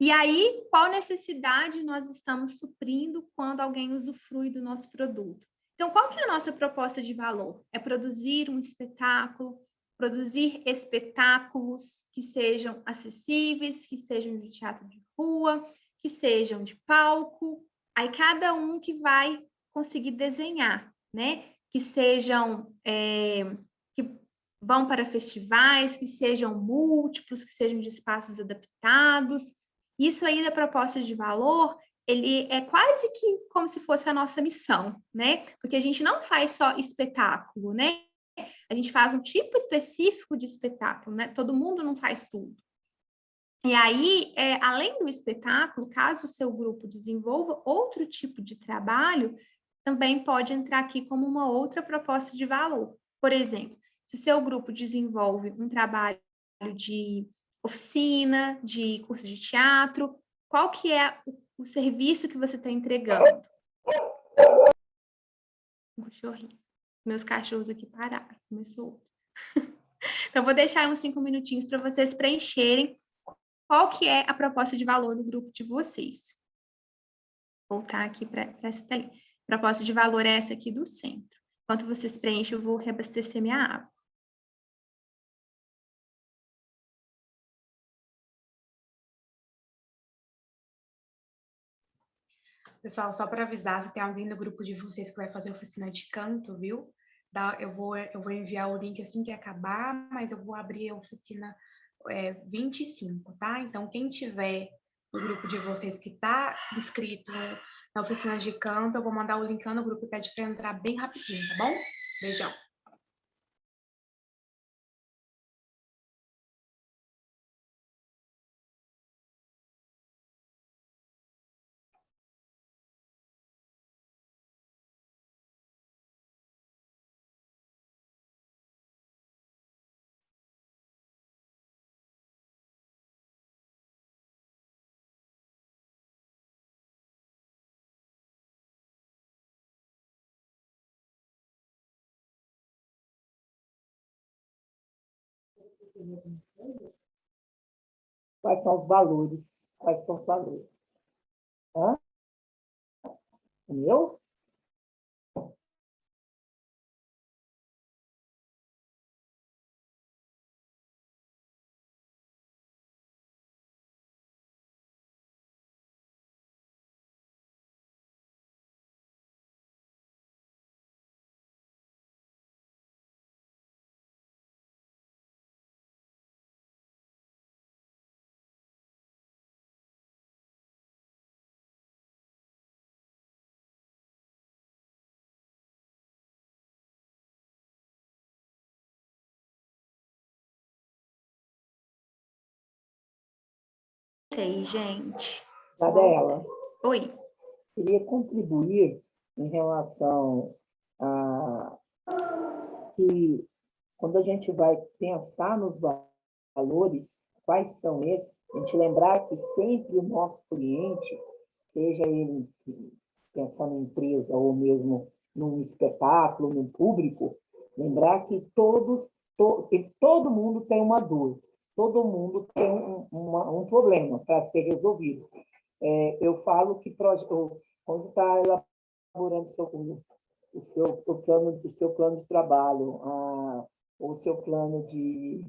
E aí, qual necessidade nós estamos suprindo quando alguém usufrui do nosso produto? Então, qual que é a nossa proposta de valor? É produzir um espetáculo, produzir espetáculos que sejam acessíveis, que sejam de teatro de rua, que sejam de palco. Aí, cada um que vai conseguir desenhar, né? Que sejam, que vão para festivais, que sejam múltiplos, que sejam de espaços adaptados. Isso aí da proposta de valor, ele é quase que como se fosse a nossa missão, né? Porque a gente não faz só espetáculo, né? A gente faz um tipo específico de espetáculo, né? Todo mundo não faz tudo. E aí, além do espetáculo, caso o seu grupo desenvolva outro tipo de trabalho, também pode entrar aqui como uma outra proposta de valor. Por exemplo, se o seu grupo desenvolve um trabalho de oficina, de curso de teatro, qual que é o serviço que você está entregando? Um cachorrinho. Meus cachorros aqui pararam, começou outro. Então, vou deixar uns 5 minutinhos para vocês preencherem qual que é a proposta de valor do grupo de vocês. Vou voltar aqui para essa telinha. A proposta de valor é essa aqui do centro. Enquanto vocês preenchem, eu vou reabastecer minha água. Pessoal, só para avisar, se tem alguém do grupo de vocês que vai fazer oficina de canto, viu? Eu vou enviar o link assim que acabar, mas eu vou abrir a oficina 25, tá? Então, quem tiver no grupo de vocês que está inscrito na oficina de canto, eu vou mandar o link lá no grupo e pede para entrar bem rapidinho, tá bom? Beijão. Quais são os valores? Quais são os valores? Hã? O meu? Sei, gente. Isabela. Oi. Queria contribuir em relação a que, quando a gente vai pensar nos valores, quais são esses, a gente lembrar que sempre o nosso cliente, seja ele pensando em empresa ou mesmo num espetáculo, num público, lembrar que todo mundo tem uma dor, todo mundo tem um problema para ser resolvido. Eu falo que quando você está elaborando o seu plano de trabalho, o seu plano de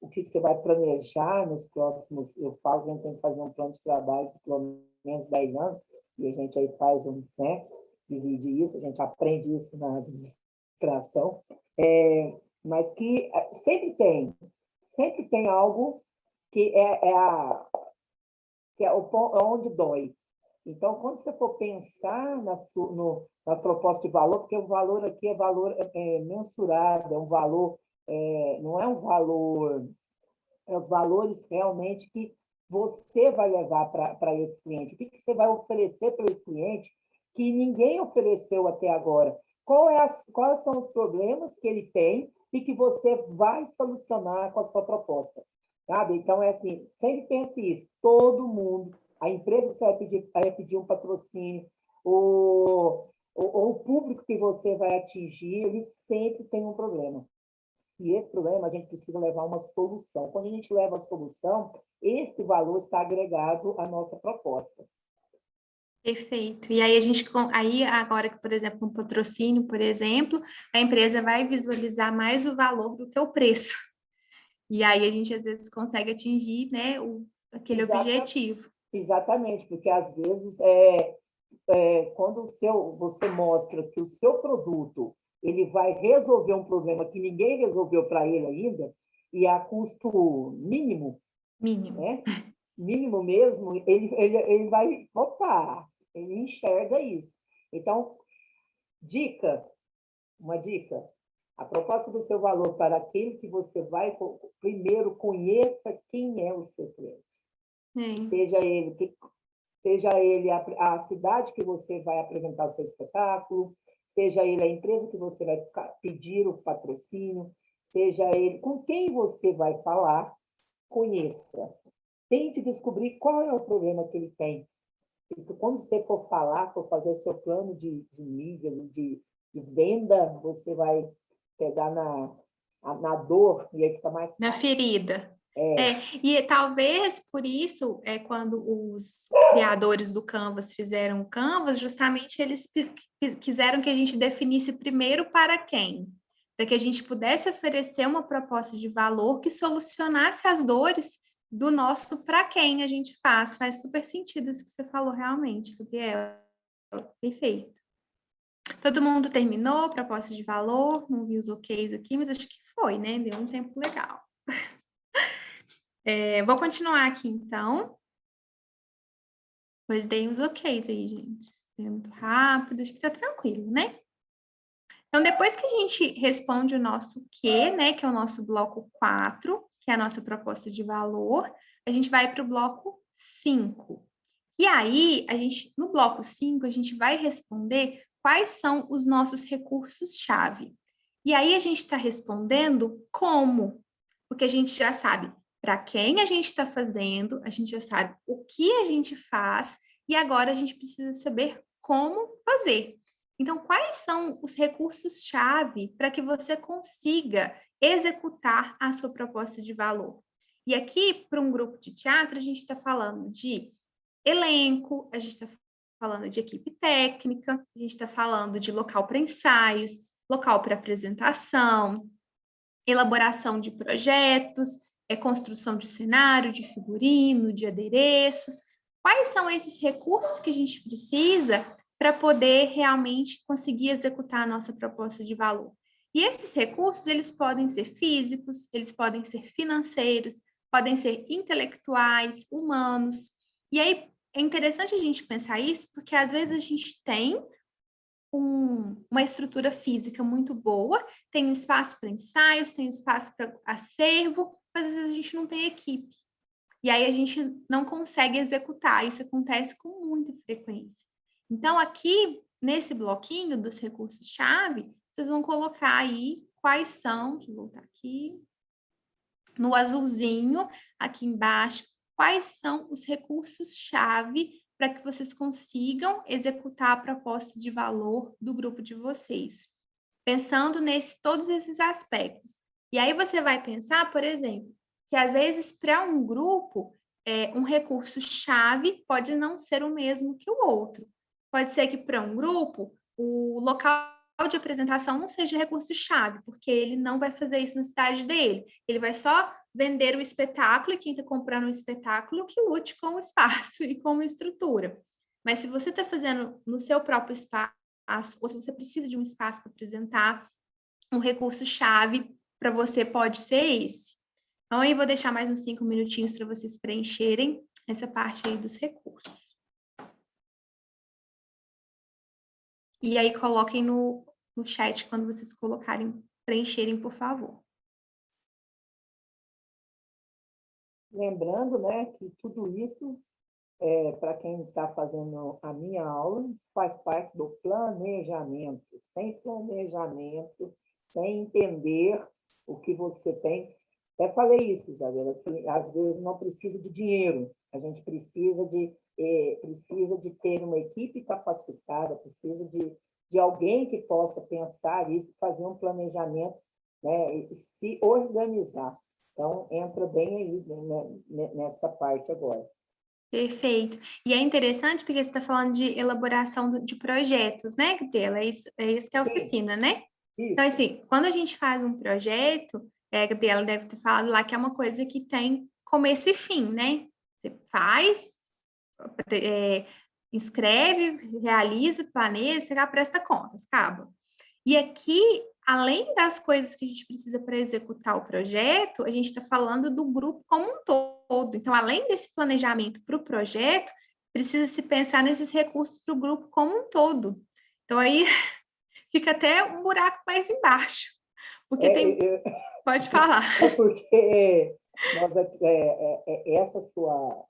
o que você vai planejar nos próximos, eu falo que a gente tem que fazer um plano de trabalho de pelo menos 10 anos, e a gente aí faz divide isso, a gente aprende isso na administração, mas que sempre tem algo que é onde dói. Então, quando você for pensar na proposta de valor, porque o valor aqui é valor mensurado, é um valor, não é um valor, é os valores realmente que você vai levar para esse cliente. O que você vai oferecer para esse cliente que ninguém ofereceu até agora? Quais são os problemas que ele tem e que você vai solucionar com a sua proposta? Sabe? Então, assim, sempre pense isso. Todo mundo, a empresa que você vai pedir um patrocínio, ou o público que você vai atingir, ele sempre tem um problema. E esse problema a gente precisa levar uma solução. Quando a gente leva a solução, esse valor está agregado à nossa proposta. Perfeito. E aí agora que, por exemplo, um patrocínio, por exemplo, a empresa vai visualizar mais o valor do que o preço. E aí a gente às vezes consegue atingir, né, aquele objetivo. Exatamente, porque às vezes quando você mostra que o seu produto ele vai resolver um problema que ninguém resolveu para ele ainda, e a custo mínimo, né? Mínimo mesmo, ele vai, ele enxerga isso. Então, uma dica, a proposta do seu valor para aquele que você vai, primeiro conheça quem é o seu cliente. Seja ele a cidade que você vai apresentar o seu espetáculo, seja ele a empresa que você vai pedir o patrocínio, seja ele com quem você vai falar, conheça. Tente descobrir qual é o problema que ele tem. Porque quando você for falar, for fazer o seu plano de mídia, de venda, você vai pegar na dor e aí fica mais... Na ferida. E talvez por isso, quando os criadores do Canvas fizeram o Canvas, justamente eles quiseram que a gente definisse primeiro para quem, para que a gente pudesse oferecer uma proposta de valor que solucionasse as dores do nosso para quem a gente faz. Faz super sentido isso que você falou realmente, Gabriela. Perfeito. Todo mundo terminou proposta de valor? Não vi os OKs aqui, mas acho que foi, né? Deu um tempo legal. Vou continuar aqui, então. Pois dei os OKs aí, gente. É muito rápido, acho que tá tranquilo, né? Então, depois que a gente responde o nosso quê, né, que é o nosso bloco 4, que é a nossa proposta de valor, a gente vai para o bloco 5. E aí, no bloco 5, a gente vai responder quais são os nossos recursos-chave. E aí, a gente está respondendo como, porque a gente já sabe para quem a gente está fazendo, a gente já sabe o que a gente faz, e agora a gente precisa saber como fazer. Então, quais são os recursos-chave para que você consiga executar a sua proposta de valor? E aqui, para um grupo de teatro, a gente está falando de elenco, a gente está falando de equipe técnica, a gente está falando de local para ensaios, local para apresentação, elaboração de projetos, construção de cenário, de figurino, de adereços. Quais são esses recursos que a gente precisa para poder realmente conseguir executar a nossa proposta de valor? E esses recursos, eles podem ser físicos, eles podem ser financeiros, podem ser intelectuais, humanos. E aí é interessante a gente pensar isso, porque às vezes a gente tem uma estrutura física muito boa, tem um espaço para ensaios, tem um espaço para acervo, mas às vezes a gente não tem equipe. E aí a gente não consegue executar. Isso acontece com muita frequência. Então, aqui, nesse bloquinho dos recursos-chave, vocês vão colocar aí quais são, deixa eu voltar aqui, no azulzinho, aqui embaixo, quais são os recursos-chave para que vocês consigam executar a proposta de valor do grupo de vocês. Pensando todos esses aspectos. E aí você vai pensar, por exemplo, que às vezes para um grupo, um recurso-chave pode não ser o mesmo que o outro. Pode ser que para um grupo, o local de apresentação não seja recurso-chave, porque ele não vai fazer isso na cidade dele. Ele vai só vender o espetáculo e quem está comprando o espetáculo que lute com o espaço e com a estrutura. Mas se você está fazendo no seu próprio espaço, ou se você precisa de um espaço para apresentar, um recurso-chave para você pode ser esse. Então, aí vou deixar mais uns 5 minutinhos para vocês preencherem essa parte aí dos recursos. E aí, coloquem no chat quando vocês preencherem, por favor. Lembrando, né, que tudo isso, para quem está fazendo a minha aula, faz parte do planejamento. Sem planejamento, sem entender o que você tem. Até falei isso, Isabela, que às vezes não precisa de dinheiro, a gente precisa de ter uma equipe capacitada, precisa de alguém que possa pensar isso, fazer um planejamento, né, e se organizar. Então, entra bem aí, né, nessa parte agora. Perfeito. E é interessante porque você está falando de elaboração de projetos, né, Gabriela? É isso que é a oficina, né? Isso. Então, assim, quando a gente faz um projeto, a Gabriela deve ter falado lá que é uma coisa que tem começo e fim, né? Você faz, inscreve, realiza, planeja, presta contas, acaba. E aqui, além das coisas que a gente precisa para executar o projeto, a gente está falando do grupo como um todo. Então, além desse planejamento para o projeto, precisa se pensar nesses recursos para o grupo como um todo. Então, aí fica até um buraco mais embaixo. Porque Pode falar. É porque essa sua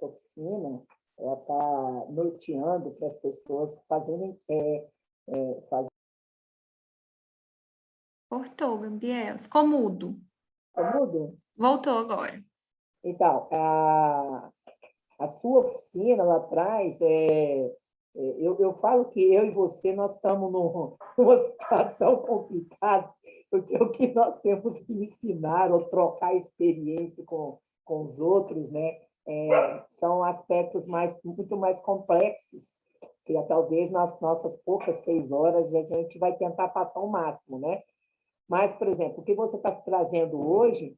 oficina, ela está norteando para as pessoas fazerem... Cortou, Gabriela. Ficou mudo. Ficou mudo? Voltou agora. Então, a sua oficina lá atrás, eu falo que eu e você, nós estamos numa situação complicada, porque o que nós temos que ensinar ou trocar experiência com os outros, né, são aspectos muito mais complexos, que talvez nas nossas poucas 6 horas a gente vai tentar passar o máximo, né? Mas, por exemplo, o que você está trazendo hoje,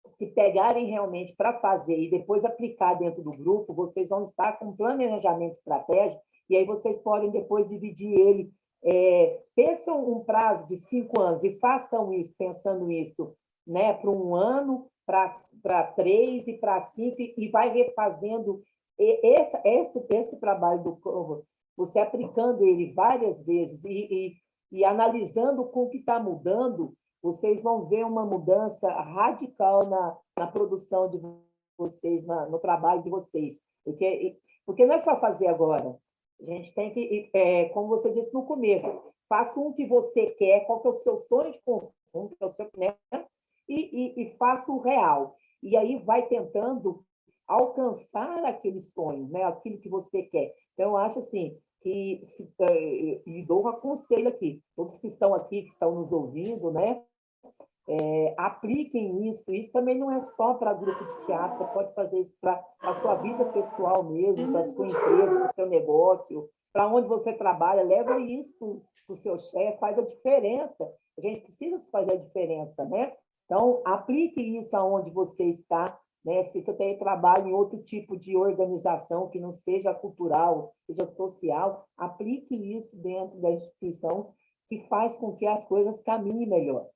se pegarem realmente para fazer e depois aplicar dentro do grupo, vocês vão estar com um planejamento estratégico e aí vocês podem depois dividir ele. Pensam um prazo de 5 anos e façam isso, pensando isso, né, para 1 ano, para 3 e para 5, e vai refazendo esse trabalho do povo, você aplicando ele várias vezes e analisando com o que está mudando, vocês vão ver uma mudança radical na produção de vocês, no trabalho de vocês. Porque não é só fazer agora. A gente tem que, como você disse no começo, faça um que você quer, qual que é o seu sonho de consumo, que é o seu, né? E faça o real. E aí vai tentando alcançar aquele sonho, né? Aquilo que você quer. Então, eu acho assim, e dou um aconselho aqui, todos que estão aqui, que estão nos ouvindo, né? Apliquem isso. Isso também não é só para grupo de teatro, você pode fazer isso para a sua vida pessoal mesmo, para a sua empresa, para o seu negócio, para onde você trabalha, leva isso para o seu chefe, faz a diferença. A gente precisa fazer a diferença, né? Então, aplique isso aonde você está, né? Se você tem trabalho em outro tipo de organização que não seja cultural, seja social, aplique isso dentro da instituição que faz com que as coisas caminhem melhor.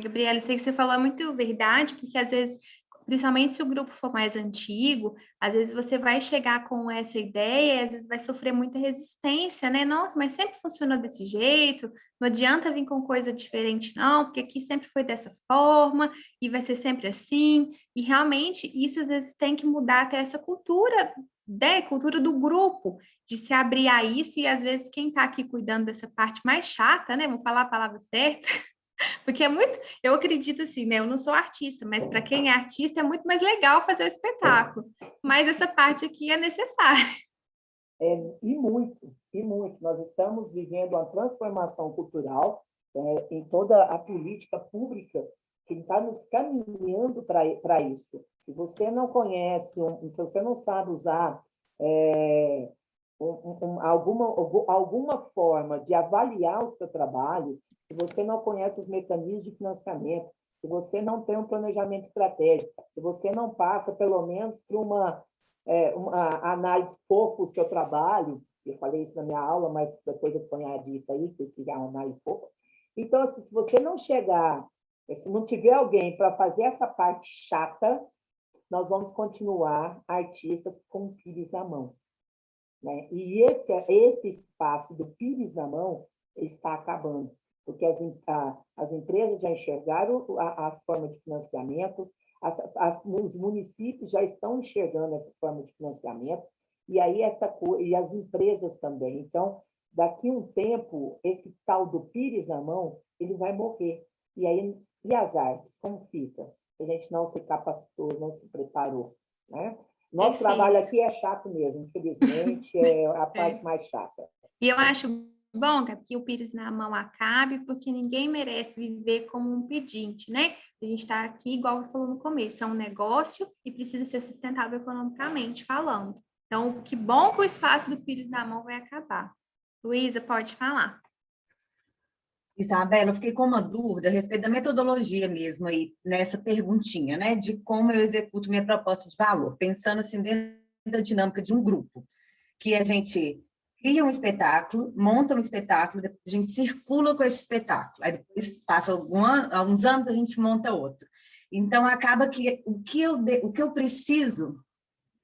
Gabriela, sei que você falou muito verdade, porque às vezes, principalmente se o grupo for mais antigo, às vezes você vai chegar com essa ideia e às vezes vai sofrer muita resistência, né? Nossa, mas sempre funcionou desse jeito, não adianta vir com coisa diferente, não, porque aqui sempre foi dessa forma e vai ser sempre assim. E realmente isso às vezes tem que mudar até essa cultura, né? Cultura do grupo, de se abrir a isso, e às vezes quem está aqui cuidando dessa parte mais chata, né? Vamos falar a palavra certa. Porque é muito, eu acredito assim, né? Eu não sou artista, mas para quem é artista é muito mais legal fazer o espetáculo. Mas essa parte aqui é necessária. E muito, e muito. Nós estamos vivendo uma transformação cultural em toda a política pública que está nos caminhando para isso. Se você não conhece, se você não sabe usar alguma forma de avaliar o seu trabalho, se você não conhece os mecanismos de financiamento, se você não tem um planejamento estratégico, se você não passa, pelo menos, por uma análise fofa do seu trabalho, eu falei isso na minha aula, mas depois eu ponho a dica aí, que é uma análise fofa. Então, assim, se você não chegar, se não tiver alguém para fazer essa parte chata, nós vamos continuar artistas com o pires na mão, né? E esse espaço do pires na mão está acabando, porque as empresas já enxergaram as formas de financiamento, os municípios já estão enxergando essa forma de financiamento, e aí e as empresas também. Então, daqui a um tempo, esse tal do pires na mão, ele vai morrer. E as artes, como fica? Se a gente não se capacitou, não se preparou, né? Nosso trabalho aqui é chato mesmo, infelizmente, é a parte mais chata. E eu acho bom que o pires na mão acabe, porque ninguém merece viver como um pedinte, né? A gente está aqui, igual eu falou no começo, é um negócio e precisa ser sustentável economicamente falando. Então, que bom que o espaço do pires na mão vai acabar. Luísa, pode falar. Isabela, eu fiquei com uma dúvida a respeito da metodologia mesmo aí, nessa perguntinha, né? De como eu executo minha proposta de valor, pensando assim dentro da dinâmica de um grupo, que a gente cria um espetáculo, monta um espetáculo, depois a gente circula com esse espetáculo, aí depois passa alguns anos a gente monta outro. Então, acaba que o que eu preciso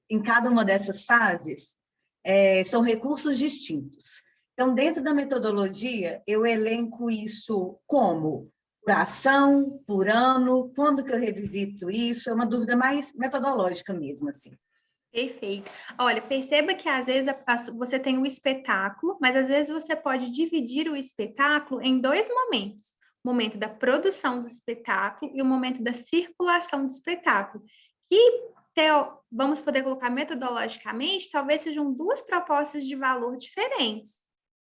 em cada uma dessas fases são recursos distintos. Então, dentro da metodologia, eu elenco isso como? Por ação, por ano, quando que eu revisito isso? É uma dúvida mais metodológica mesmo, assim. Perfeito. Olha, perceba que às vezes você tem um espetáculo, mas às vezes você pode dividir o espetáculo em dois momentos. O momento da produção do espetáculo e o momento da circulação do espetáculo. Que, vamos poder colocar metodologicamente, talvez sejam duas propostas de valor diferentes.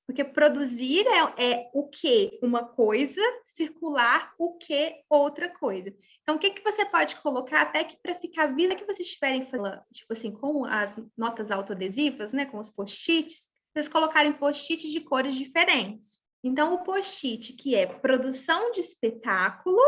Porque produzir é o que? Uma coisa, circular o que? Outra coisa. Então, o que você pode colocar até que para ficar visível que vocês estiverem falando, tipo assim, com as notas autoadesivas, né, com os post-its, vocês colocarem post-its de cores diferentes. Então, o post-it que é produção de espetáculo,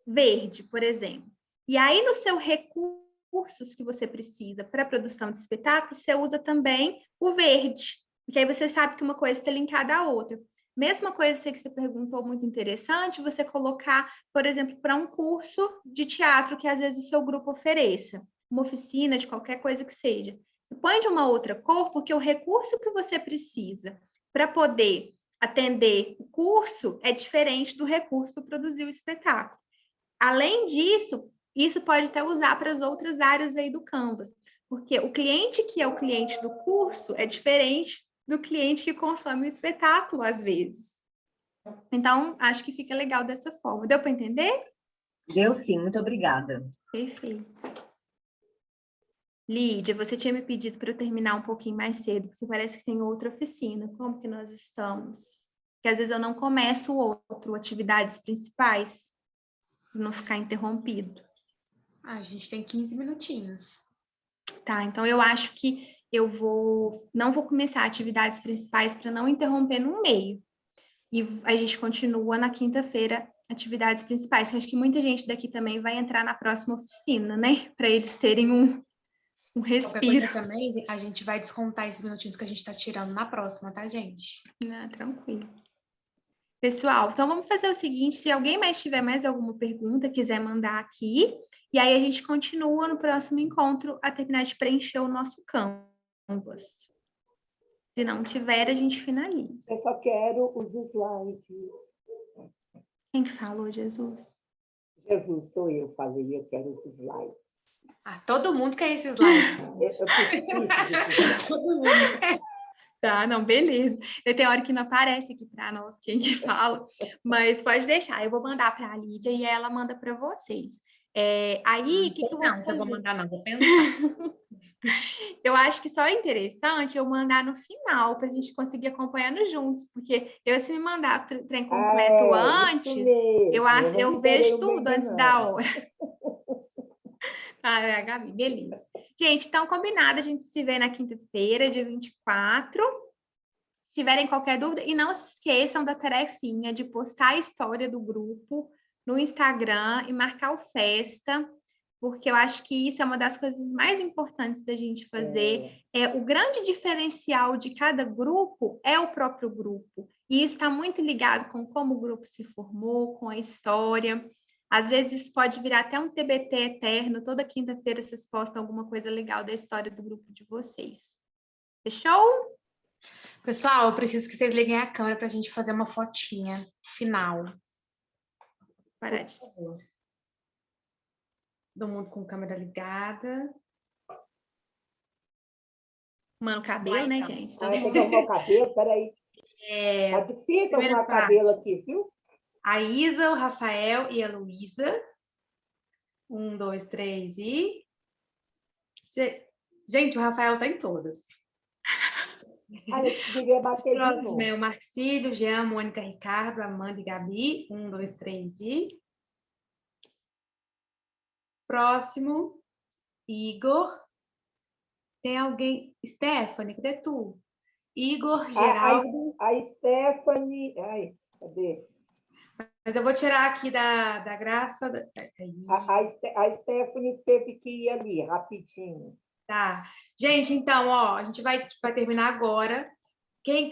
verde, por exemplo. E aí, no seu recursos que você precisa para a produção de espetáculo, você usa também o verde. Porque aí você sabe que uma coisa está linkada à outra. Mesma coisa que você perguntou, muito interessante, você colocar, por exemplo, para um curso de teatro que às vezes o seu grupo ofereça, uma oficina de qualquer coisa que seja. Você põe de uma outra cor, porque o recurso que você precisa para poder atender o curso é diferente do recurso para produzir o espetáculo. Além disso, isso pode até usar para as outras áreas aí do Canvas, porque o cliente que é o cliente do curso é diferente do cliente que consome o espetáculo, às vezes. Então, acho que fica legal dessa forma. Deu para entender? Deu sim, muito obrigada. Perfeito. Lídia, você tinha me pedido para eu terminar um pouquinho mais cedo, porque parece que tem outra oficina. Como que nós estamos? Porque às vezes eu não começo outro, atividades principais, para não ficar interrompido. A gente tem 15 minutinhos. Tá, então eu acho que não vou começar atividades principais para não interromper no meio. E a gente continua na quinta-feira, atividades principais. Eu acho que muita gente daqui também vai entrar na próxima oficina, né? Para eles terem um respiro. Também, a gente vai descontar esses minutinhos que a gente está tirando na próxima, tá, gente? Tranquilo. Pessoal, então vamos fazer o seguinte, se alguém mais tiver mais alguma pergunta, quiser mandar aqui, e aí a gente continua no próximo encontro a terminar de preencher o nosso canvas. Se não tiver, a gente finaliza. Eu só quero os slides. Quem que falou, Jesus? Jesus, sou eu, falei, eu quero os slides. Todo mundo quer esses slides. Eu preciso desses slides. Todo mundo quer. Tá, não, beleza. Tem hora que não aparece aqui para nós quem que fala, mas pode deixar, eu vou mandar para a Lídia e ela manda para vocês. Aí, o que eu vou fazer? Não, eu vou mandar não, vou pensar. Eu acho que só é interessante eu mandar no final, para a gente conseguir acompanhando juntos, porque se me mandar trem completo antes, mesmo, eu vejo tudo antes da hora. Gabi, beleza. Gente, então combinado, a gente se vê na quinta-feira, dia 24. Se tiverem qualquer dúvida, e não se esqueçam da tarefinha de postar a história do grupo no Instagram e marcar o Festa, porque eu acho que isso é uma das coisas mais importantes da gente fazer. O grande diferencial de cada grupo é o próprio grupo, e isso está muito ligado com como o grupo se formou, com a história. Às vezes pode virar até um TBT eterno. Toda quinta-feira vocês postam alguma coisa legal da história do grupo de vocês. Fechou? Pessoal, eu preciso que vocês liguem a câmera para a gente fazer uma fotinha final. Parar de... Todo mundo com câmera ligada. Mano, cabelo, né, gente? Tem que arrumar o cabelo, peraí. Tá difícil arrumar o cabelo aqui, viu? A Isa, o Rafael e a Luísa. 1, 2, 3 e... Gente, o Rafael tá em todas. O próximo é o Marcílio, Jean, Mônica, Ricardo, Amanda e Gabi. 1, 2, 3 e... Próximo, Igor. Tem alguém... Stephanie, cadê tu? Igor, Geraldo. A Stephanie... Ai, cadê? Mas eu vou tirar aqui da Graça. A Stephanie teve que ir ali, rapidinho. Tá. Gente, então, a gente vai terminar agora. Quem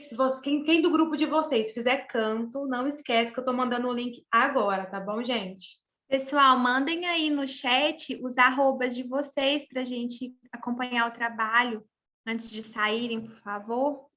do grupo de vocês fizer canto, não esquece que eu tô mandando o link agora, tá bom, gente? Pessoal, mandem aí no chat os arrobas de vocês para a gente acompanhar o trabalho antes de saírem, por favor.